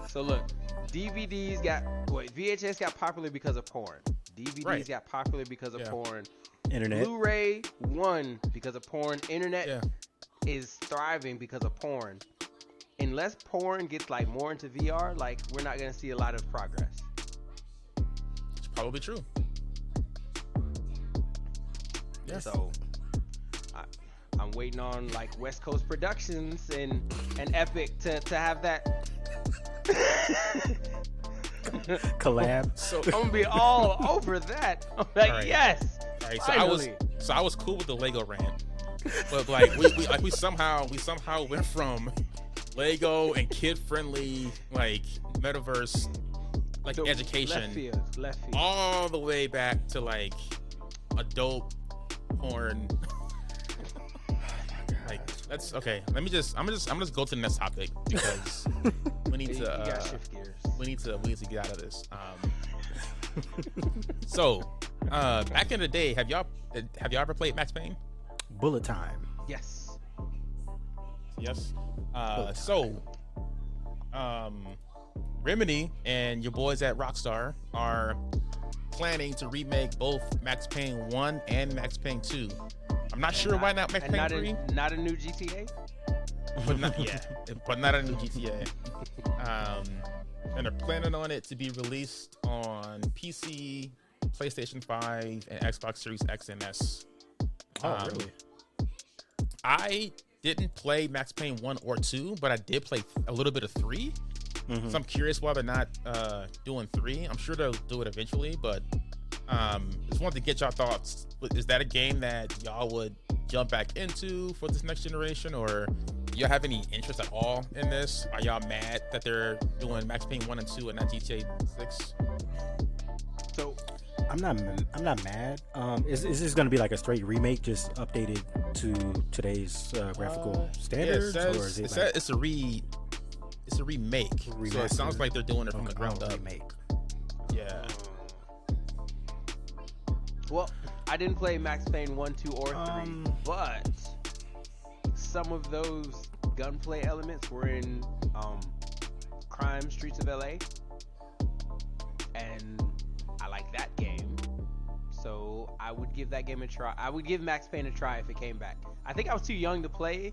So look, VHS got popular because of porn. DVDs got popular because of porn. Internet. Blu-ray won because of porn. Internet is thriving because of porn. Unless porn gets like more into VR, like we're not gonna see a lot of progress. It's probably true. Yes. So I'm waiting on like West Coast Productions and Epic to have that collab. So I'm gonna be all over that. I'm like, yes. All right. So I was cool with the Lego rant, but like we somehow went from Lego and kid friendly like metaverse like education left field all the way back to like adult porn. Like that's okay. I'm just go to the next topic because we need to shift gears. we need to get out of this. So back in the day, have y'all ever played Max Payne? Bullet Time. Yes. Remedy and your boys at Rockstar are planning to remake both Max Payne 1 and Max Payne 2. I'm not sure why not Max Payne 3. Not a new GTA? But not a new GTA. And they're planning on it to be released on PC, PlayStation 5, and Xbox Series X and S. Really? I didn't play Max Payne 1 or 2, but I did play a little bit of 3. Mm-hmm. So I'm curious why they're not doing 3. I'm sure they'll do it eventually, but just wanted to get y'all thoughts. Is that a game that y'all would jump back into for this next generation, or do y'all have any interest at all in this? Are y'all mad that they're doing Max Payne 1 and 2 and not GTA 6? So I'm not mad. Is this going to be like a straight remake, just updated to today's graphical standards, or is it like it's a remake? So it sounds like they're doing it from the ground up. Remake. Yeah. Well, I didn't play Max Payne 1, 2, or 3, but some of those gunplay elements were in Crime Streets of LA, and I like that game, so I would give that game a try. I would give Max Payne a try if it came back. I think I was too young to play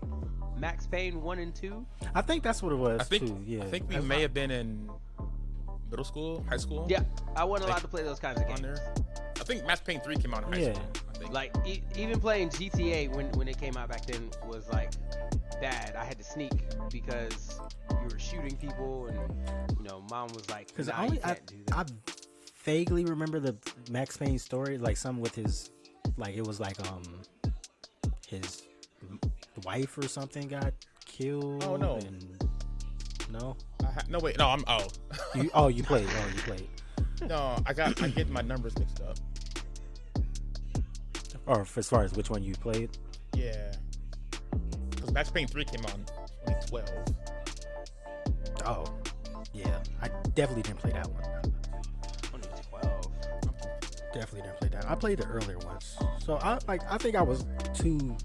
Max Payne 1 and 2. I think that's what it was too. Yeah. I think we may have been in middle school, high school. Yeah, I wasn't allowed to play those kinds of games. There. I think Max Payne 3 came out in high school. I think. Like even playing GTA when it came out back then was like bad. I had to sneak because you were shooting people, and mom was like, because nah, you can't do that. I vaguely remember the Max Payne story, like some with his, like it was like his wife or something got killed. Oh no. No. No wait. No, You played. No, I get my numbers mixed up. Or as far as which one you played? Yeah. Because Max Payne 3 came out in 2012. Oh, yeah. I definitely didn't play that one. 2012. Definitely didn't play that. I played the earlier ones. So I think I was too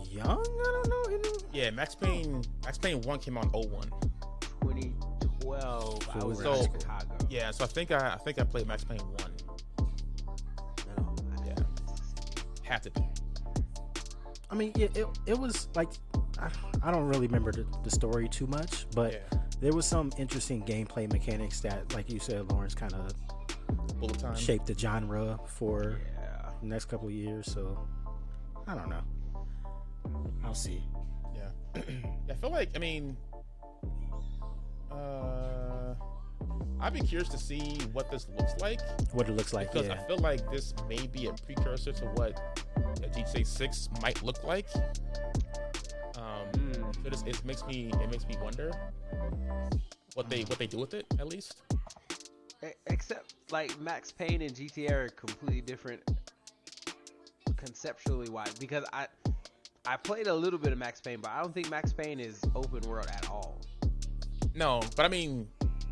young. I don't know. Yeah, Max Payne 1 came out in 01. 2012. I was in Chicago. Yeah, so I think I played Max Payne 1. Had to be. I mean, it was like I don't really remember the story too much, but there was some interesting gameplay mechanics that, like you said, Lawrence, kind of bullet time shaped the genre for the next couple of years. So I don't know. I'll see. Yeah. I feel like, I'd be curious to see what this looks like. What it looks like, because I feel like this may be a precursor to what GTA 6 might look like. So it makes me wonder what they do with it, at least. Except like Max Payne and GTA are completely different conceptually wise, because I played a little bit of Max Payne, but I don't think Max Payne is open world at all. No, but I mean,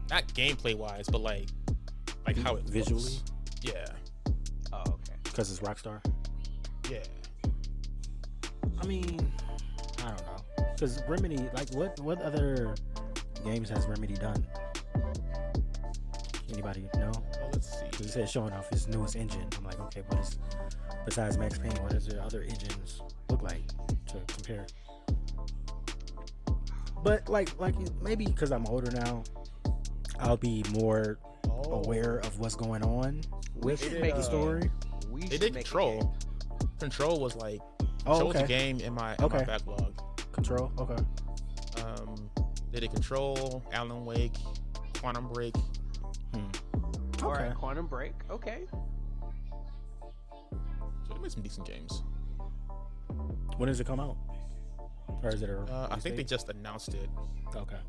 not gameplay wise, but like how it visually looks. Yeah. Oh, okay. Because it's Rockstar. Yeah. I mean, I don't know. Because Remedy, like, what other games has Remedy done? Anybody know? Well, let's see. He said showing off his newest engine. I'm like, okay, what is, besides Max Payne, what does the other engines look like to compare? But like maybe because I'm older now, I'll be more aware of what's going on with the story. They did Control. Control was like was a game in my backlog. Control, okay. They did Control, Alan Wake, Quantum Break. All right, Quantum Break. Okay. So they made some decent games. When does it come out? Or is it I think they just announced it. Okay.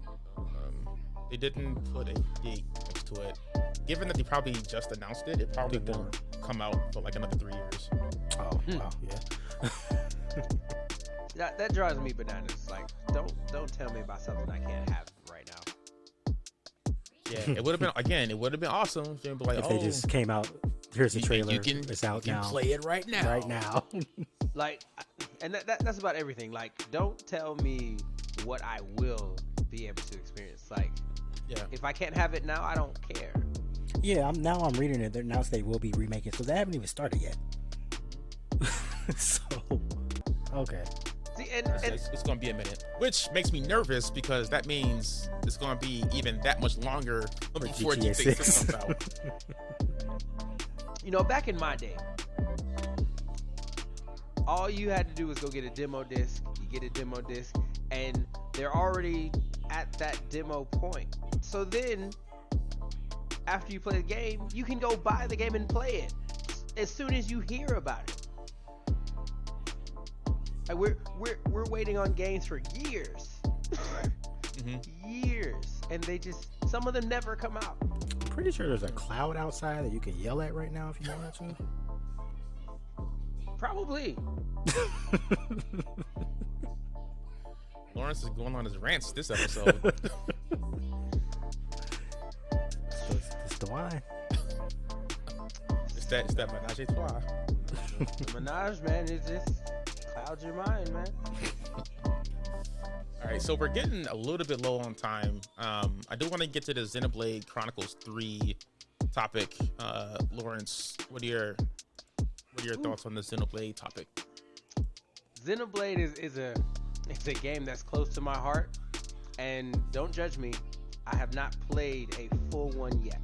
They didn't put a date next to it. Given that they probably just announced it, it probably won't come out for like another 3 years. Oh, wow, yeah. That drives me bananas. Like, don't tell me about something I can't have right now. Yeah, it would have been, it would have been awesome if they just came out, here's the trailer, it's out now. You can play it right now. Right now. Like, and that's about everything. Like, don't tell me what I will be able to experience. Like, if I can't have it now, I don't care. Yeah, I'm reading it. They announced they will be remaking, so they haven't even started yet. So, okay. See, it's going to be a minute, which makes me nervous because that means it's going to be even that much longer before GTA 6 comes out. You know, back in my day, all you had to do was go get a demo disc. You get a demo disc, and they're already at that demo point. So then, after you play the game, you can go buy the game and play it as soon as you hear about it. Like we're waiting on games for years, years, and some of them never come out. I'm pretty sure there's a cloud outside that you can yell at right now if you want to. Probably. Lawrence is going on his rants this episode. It's the wine. It's it's that menage a trois. The menage, man, it just clouds your mind, man. All right, so we're getting a little bit low on time. I do want to get to the Xenoblade Chronicles 3 topic. Lawrence, what are your thoughts on the Xenoblade topic? Xenoblade is a game that's close to my heart, and don't judge me, I have not played a full one yet.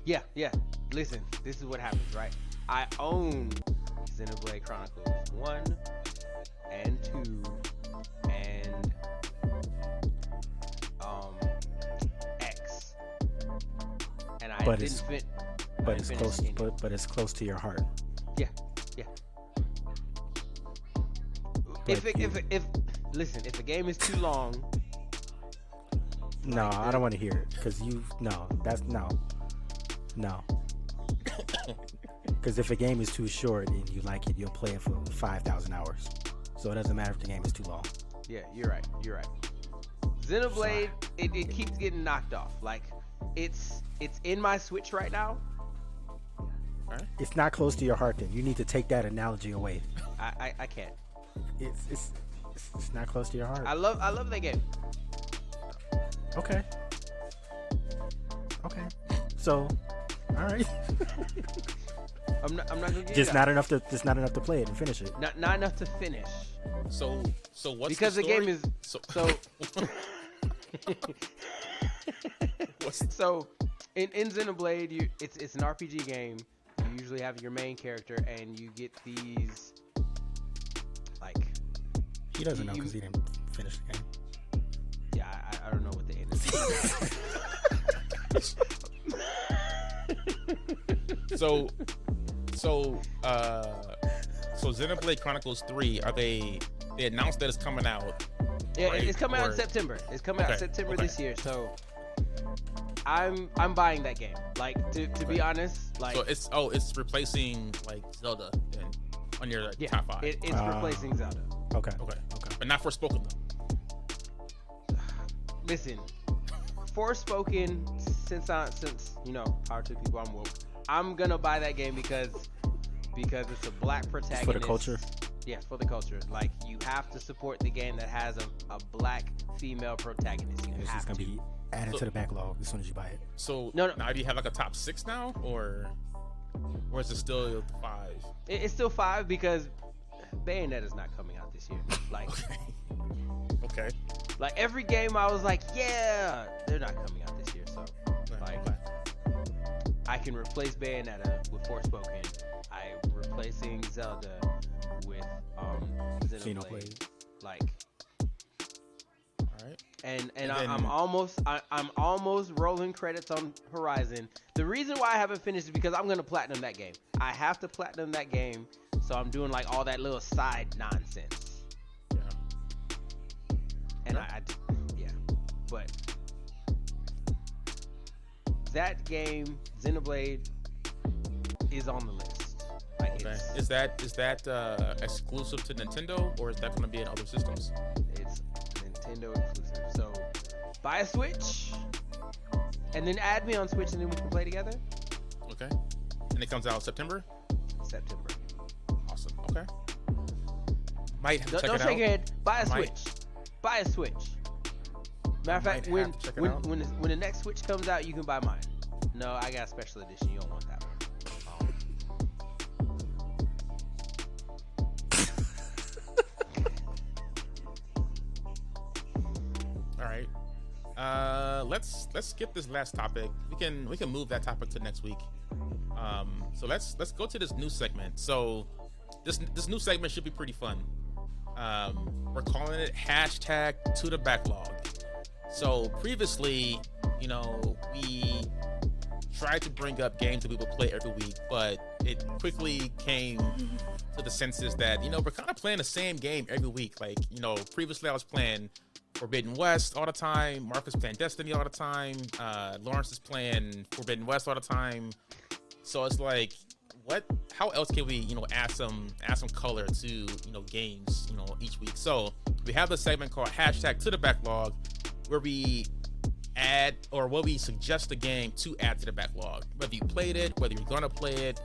Yeah. Listen, this is what happens, right? I own Xenoblade Chronicles 1 and 2 and X, and I But didn't fit. But it's close. But it's close to your heart. Yeah. If a game is too long, No, I don't want to hear it because no. Because if a game is too short and you like it, you'll play it for 5,000 hours. So it doesn't matter if the game is too long. yeah, you're right. Xenoblade, it keeps getting knocked off. Like it's in my Switch right now. It's not close to your heart. Then you need to take that analogy away. I can't. It's not close to your heart. I love that game. Okay. So, all right. I'm not gonna get Just not enough to play it and finish it. Not enough to finish. So what's because the the story? game is so. So in Xenoblade, it's an RPG game. You usually have your main character, and you get these like. He doesn't know because he didn't finish the game. Yeah, I don't know what the end is. So Xenoblade Chronicles 3, they announced that it's coming out. Yeah, right? it's coming out in September. It's coming out September this year. So I'm buying that game. Like to be honest, like so it's replacing like Zelda on your top 5. It's replacing Zelda. Okay. But not Forspoken though. Listen, Forspoken, since you know, power to people, I'm woke. I'm gonna buy that game because it's a black protagonist. For the culture. Yeah, for the culture. Like you have to support the game that has a black female protagonist. It's just gonna be added to the backlog as soon as you buy it. So no. Now do you have like a top 6 now, or is it still 5? It's still 5 because Bayonetta's not coming out this year. Like. Okay. Like every game, I was like, yeah, they're not coming out this year, so I can replace Bayonetta with Forspoken. I'm replacing Zelda with Xenoblade. Like, all right. And I'm almost rolling credits on Horizon. The reason why I haven't finished is because I'm gonna platinum that game. I have to platinum that game, so I'm doing like all that little side nonsense. And but that game, Xenoblade, is on the list. Like is that exclusive to Nintendo, or is that going to be in other systems? It's Nintendo exclusive. So buy a Switch, and then add me on Switch, and then we can play together. Okay. And it comes out September. Awesome. Okay. Might have to check it out. Don't shake your head. Buy a Switch. Buy a Switch. Matter of fact, when the next Switch comes out, you can buy mine. No, I got a special edition. You don't want that one. All right. Let's skip this last topic. We can move that topic to next week. So let's go to this new segment. So this new segment should be pretty fun. We're calling it #ToTheBacklog. So previously, you know, we tried to bring up games that we would play every week, but it quickly came to the senses that, you know, we're kind of playing the same game every week. Like, you know, previously I was playing Forbidden West all the time. Mark was playing Destiny all the time. Lawrence is playing Forbidden West all the time. So it's like, how else can we, you know, add some color to, you know, games, you know, each week. So we have this segment called #ToTheBacklog, where we add or what we suggest the game to add to the backlog. Whether you played it, whether you're gonna play it,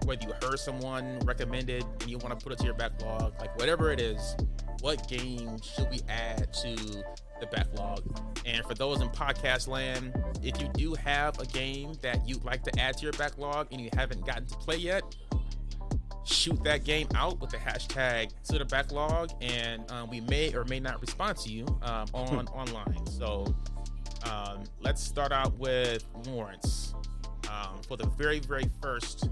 whether you heard someone recommend it and you want to put it to your backlog, like whatever it is, what game should we add to the backlog? And for those in podcast land, if you do have a game that you'd like to add to your backlog and you haven't gotten to play yet, shoot that game out with the hashtag to the backlog, and we may or may not respond to you online. So let's start out with Lawrence. For the very first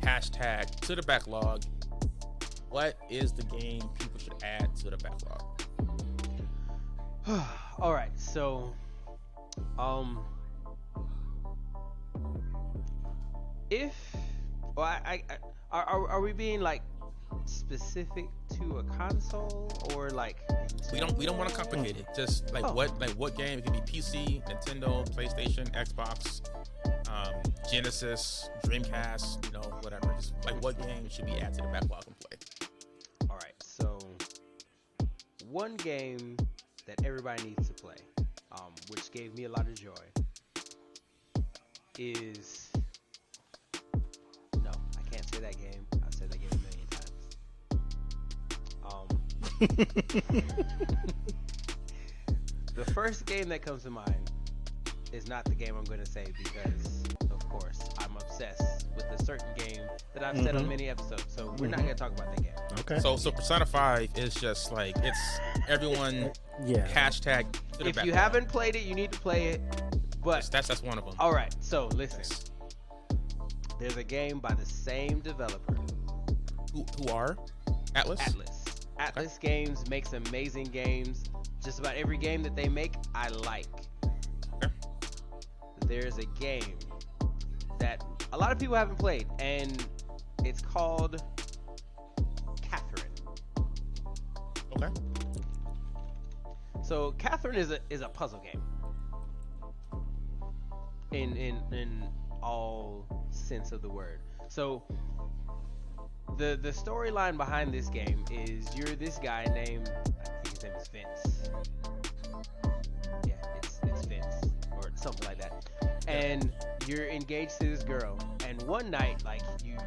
hashtag to the backlog, what is the game people should add to the backlog? All right, so are we being like specific to a console, or like we don't want to complicate it, just like what game? It could be PC, Nintendo, PlayStation, Xbox, Genesis, Dreamcast, whatever. Just like what game should we add to the backlog and play? All right, so one game that everybody needs to play, which gave me a lot of joy, is no, I can't say that game. I've said that game a million times. The first game that comes to mind is not the game I'm going to say because, of course, I'm obsessed with a certain game that I've said on many episodes. So we're not going to talk about that game. Okay. So Persona 5 is just like, it's everyone hashtag to the If backlog. you haven't played it, you need to play it. But that's one of them. all right, so listen. There's a game by the same developer. Who are? Atlas? Atlas Games makes amazing games. Just about every game that they make, I like. Okay. There's a game that a lot of people haven't played, and it's called Catherine. Okay. So Catherine is a puzzle game. In all sense of the word. So the storyline behind this game is you're this guy named, I think his name is Vince. Yeah, it's Vince or something like that. And you're engaged to this girl, and one night, like you're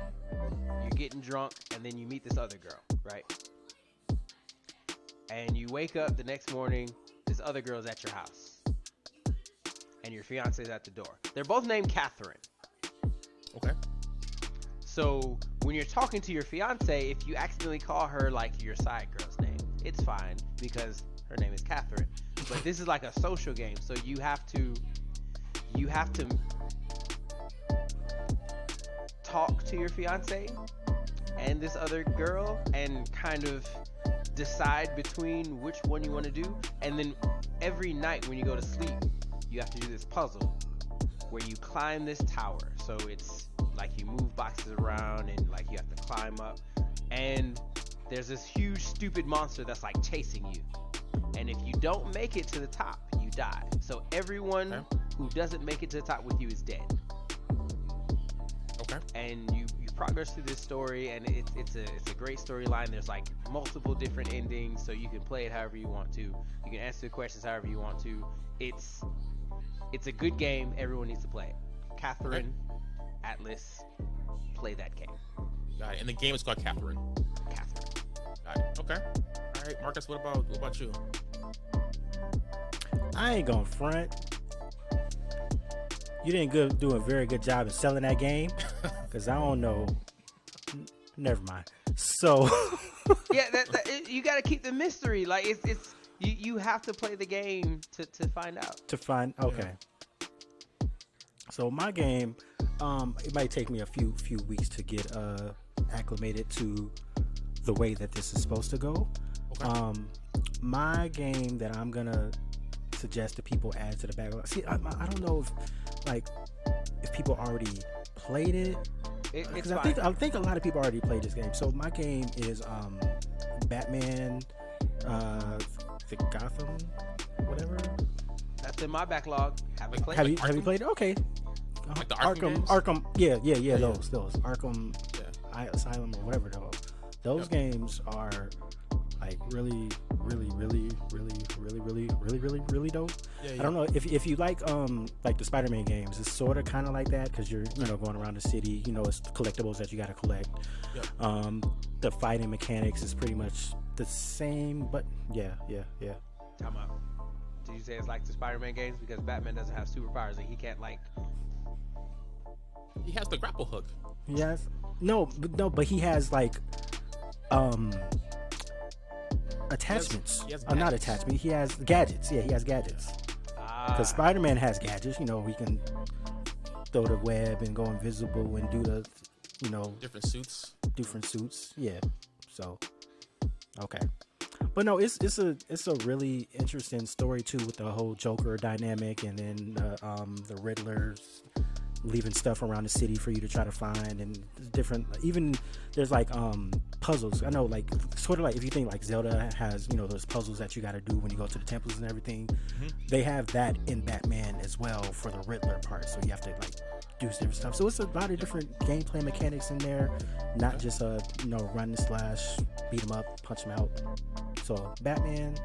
getting drunk, and then you meet this other girl, right? And you wake up the next morning, this other girl's at your house, and your fiance's at the door. They're both named Catherine. Okay. So when you're talking to your fiance, if you accidentally call her like your side girl's name, it's fine because her name is Catherine. But this is like a social game, so you have to talk to your fiance and this other girl and kind of decide between which one you want to do. And then every night when you go to sleep, you have to do this puzzle where you climb this tower. So it's like you move boxes around and like you have to climb up, and there's this huge stupid monster that's like chasing you, and if you don't make it to the top, you die. So everyone who doesn't make it to the top with you is dead. Okay. And you progress through this story, and it's a great storyline. There's like multiple different endings, so you can play it however you want to. You can answer the questions however you want to. It's a good game. Everyone needs to play it. Catherine, Atlas, play that game. Got it. And the game is called Catherine. Got it. Okay. All right, Marcus. What about you? I ain't gonna front. You didn't do a very good job of selling that game, because I don't know. Never mind. So yeah, you got to keep the mystery. Like it's you have to play the game to find out. Okay. Yeah. So my game, it might take me a few weeks to get acclimated to the way that this is supposed to go. Okay. My game that I'm gonna suggest that people add to the backlog. See, I don't know if people already played it. It's I think a lot of people already played this game. So my game is Batman, the Gotham, whatever. That's in my backlog. Haven't played. Have you played it? Okay. Like the Arkham, yeah, those Arkham Asylum or whatever those games are. like really dope. Yeah. I don't know if you like the Spider-Man games, it's sort of kind of like that because you're going around the city. It's collectibles that you got to collect. Yep. The fighting mechanics is pretty much the same, but yeah. Time out. Did you say it's like the Spider-Man games because Batman doesn't have superpowers and he can't like? He has the grapple hook. Yes. No, but he has like attachments. He has Not gadgets. attachment. He has gadgets. Yeah, he has gadgets. Because Spider-Man has gadgets. He can throw the web and go invisible and do the, Different suits. Yeah. So, okay. But no, it's a really interesting story too with the whole Joker dynamic and then the Riddler's leaving stuff around the city for you to try to find, and different, even there's like puzzles. I know, like sort of like if you think like Zelda has those puzzles that you got to do when you go to the temples and everything. They have that in Batman as well for the Riddler part, so you have to like do different stuff. So it's a lot of different gameplay mechanics in there, not just run and slash, beat them up, punch them out. So Batman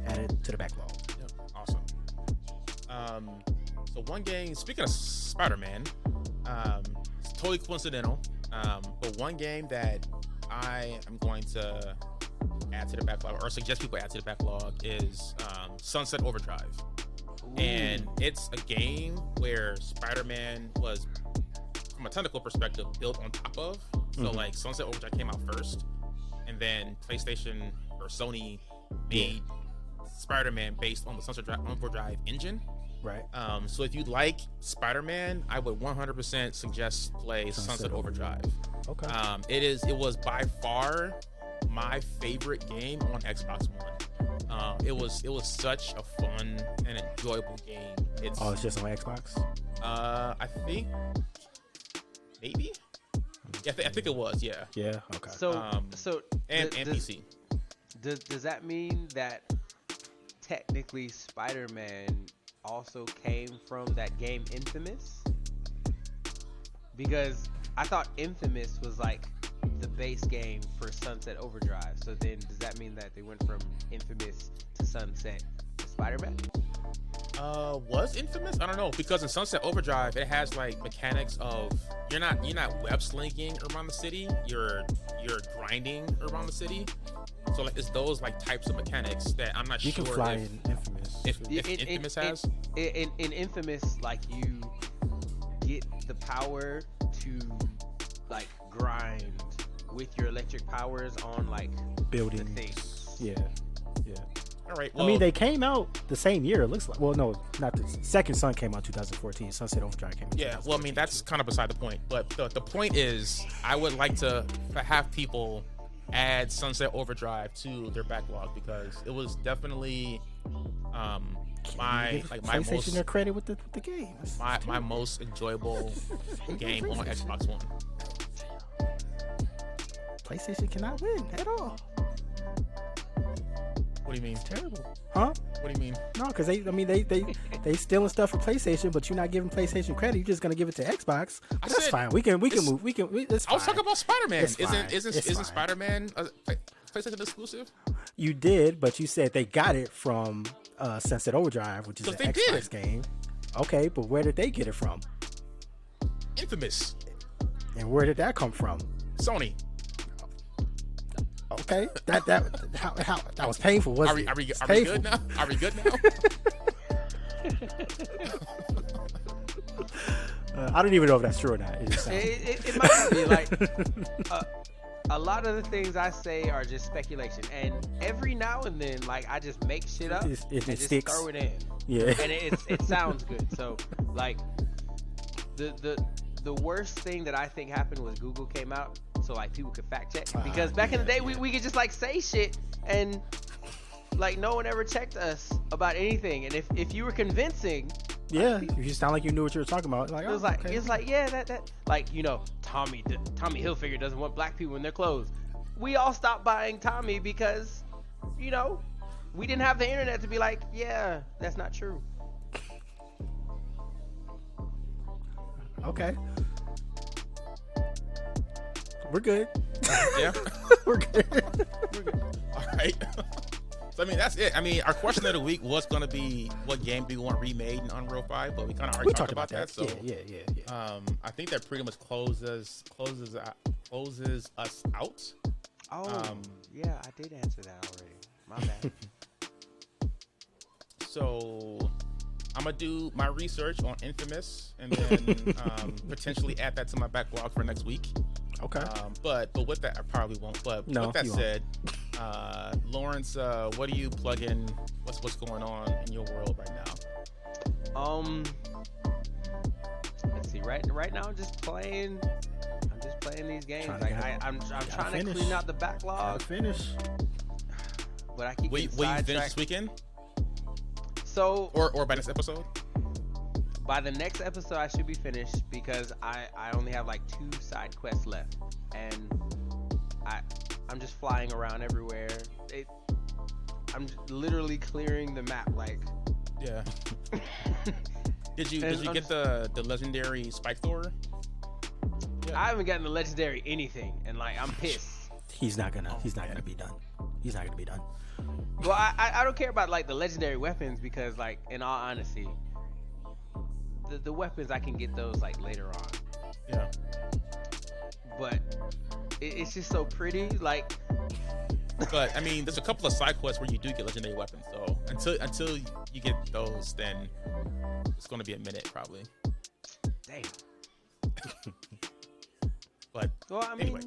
added to the backlog. Yep. Awesome. So one game, speaking of Spider-Man, it's totally coincidental, but one game that I am going to add to the backlog, or suggest people add to the backlog, is Sunset Overdrive. Ooh. And it's a game where Spider-Man was, from a technical perspective, built on top of. So like Sunset Overdrive came out first, and then PlayStation or Sony made Spider-Man based on the Sunset Overdrive engine. Right. So if you like Spider-Man, I would 100% suggest play Sunset Overdrive. Okay. It was by far my favorite game on Xbox One. It was such a fun and enjoyable game. It's just on Xbox? I think maybe. Yeah, I think it was. Yeah. Yeah. Okay. So and PC. Does that mean that technically Spider-Man also came from that game Infamous? Because I thought Infamous was like the base game for Sunset Overdrive. So then does that mean that they went from Infamous to Sunset to Spider-Man? Was Infamous? I don't know, because in Sunset Overdrive it has like mechanics of you're not web slinging around the city, you're grinding around the city. So like it's those like types of mechanics that I'm not you sure can fly if in Infamous. If Infamous has. In Infamous, like you get the power to like grind with your electric powers on like building things. Yeah. All right. Well, I mean, they came out the same year. It looks like. Well, no, not the Second Son came out 2014. Sunset Overdrive came out. Yeah. Well, I mean, that's kind of beside the point. But the point is, I would like to have people add Sunset Overdrive to their backlog because it was definitely my PlayStation most their credit with the game. My most enjoyable game on Xbox One. PlayStation cannot win at all. What do you mean? It's terrible, huh? What do you mean? No, because they stealing stuff from PlayStation, but you're not giving PlayStation credit. You're just gonna give it to Xbox. That's fine. We can move. It's fine. I was talking about Spider-Man. Isn't fine. Spider-Man a PlayStation exclusive? You did, but you said they got it from Sunset Overdrive, which is an Xbox game. Okay, but where did they get it from? Infamous. And where did that come from? Sony. Okay, that was painful, wasn't it? Are we good now? Are we good now? I don't even know if that's true or not. It might be like a lot of the things I say are just speculation, and every now and then, like I just make shit up and just sticks. throw it in. Yeah, and it sounds good. So like the worst thing that I think happened was Google came out, so like people could fact check, because back in the day we could just like say shit and like no one ever checked us about anything, and if you were convincing, yeah, you sound like you knew what you were talking about. Like, it's like yeah, that like Tommy Hilfiger doesn't want black people in their clothes. We all stopped buying Tommy because we didn't have the internet to be like, yeah, that's not true. Okay, we're good. Yeah. We're good. All right. So I mean, that's it. I mean, our question of the week was going to be what game do you want remade in Unreal 5, but we kind of already talked about that. So yeah. I think that pretty much closes us out. Oh, yeah, I did answer that already. My bad. So I'm gonna do my research on Infamous and then potentially add that to my backlog for next week. Okay. But with that, I probably won't. But No, with that you said, Lawrence, what do you plug in? What's going on in your world right now? Let's see. Right now, I'm just playing these games. I'm trying to clean out the backlog. Finish. But I keep getting Will you finish sidetracked. this weekend? So or by this episode? by the next episode, I should be finished because I only have like 2 side quests left, and I'm just flying around everywhere. I'm literally clearing the map, like. Yeah. Did you get the legendary Spike Thor? Yeah. I haven't gotten the legendary anything, and like I'm pissed. He's not gonna be done. He's not gonna be done. Well, I don't care about like the legendary weapons because, like, in all honesty, the weapons I can get those like later on. Yeah. But it's just so pretty, like. But I mean, there's a couple of side quests where you do get legendary weapons. So until you get those, then it's going to be a minute probably. Damn. But Well, I mean. anyway.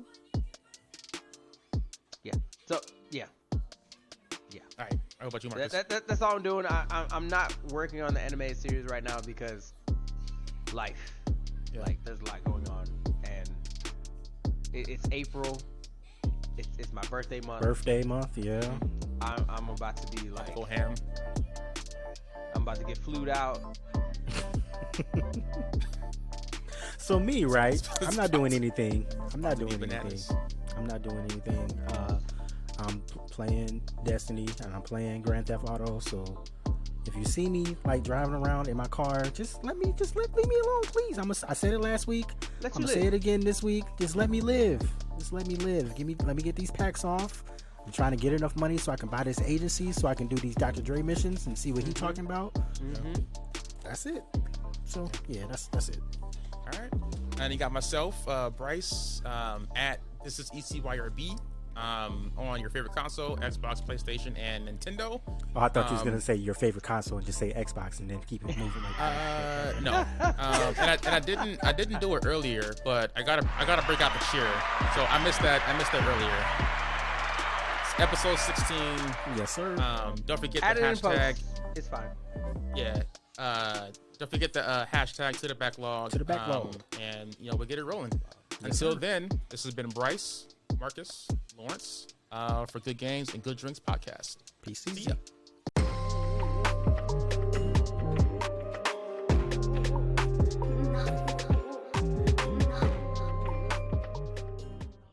Yeah. So yeah. All right. How about you, Marcus? That's all I'm doing. I'm not working on the animated series right now because life. Yeah. Like, there's a lot going on, and it's April. It's my birthday month. Yeah. I'm about to be like, Go ham. I'm about to get flued out. So me, right? I'm not doing anything. I'm not doing Bananas. anything. I'm playing Destiny and I'm playing Grand Theft Auto. So if you see me like driving around in my car, just leave me alone, please. I said it last week. I'm gonna say it again this week. Just let me live. Let me get these packs off. I'm trying to get enough money so I can buy this agency so I can do these Dr. Dre missions and see what he's talking about. Mm-hmm. That's it. So yeah, that's it. All right. And you got myself, Bryce, at this is ECYRB. On your favorite console, Xbox, PlayStation, and Nintendo. Oh, I thought you was gonna say your favorite console and just say Xbox and then keep it moving like that. No. And I didn't do it earlier, but I gotta break out the cheer. So I missed that earlier. It's episode 16. Yes, sir. Don't forget Add the it in hashtag. post. It's fine. Yeah. Don't forget the hashtag to the backlog. And we'll get it rolling. Until then, this has been Bryce, Marcus, Lawrence, for Good Games and Good Drinks podcast. Peace. See ya.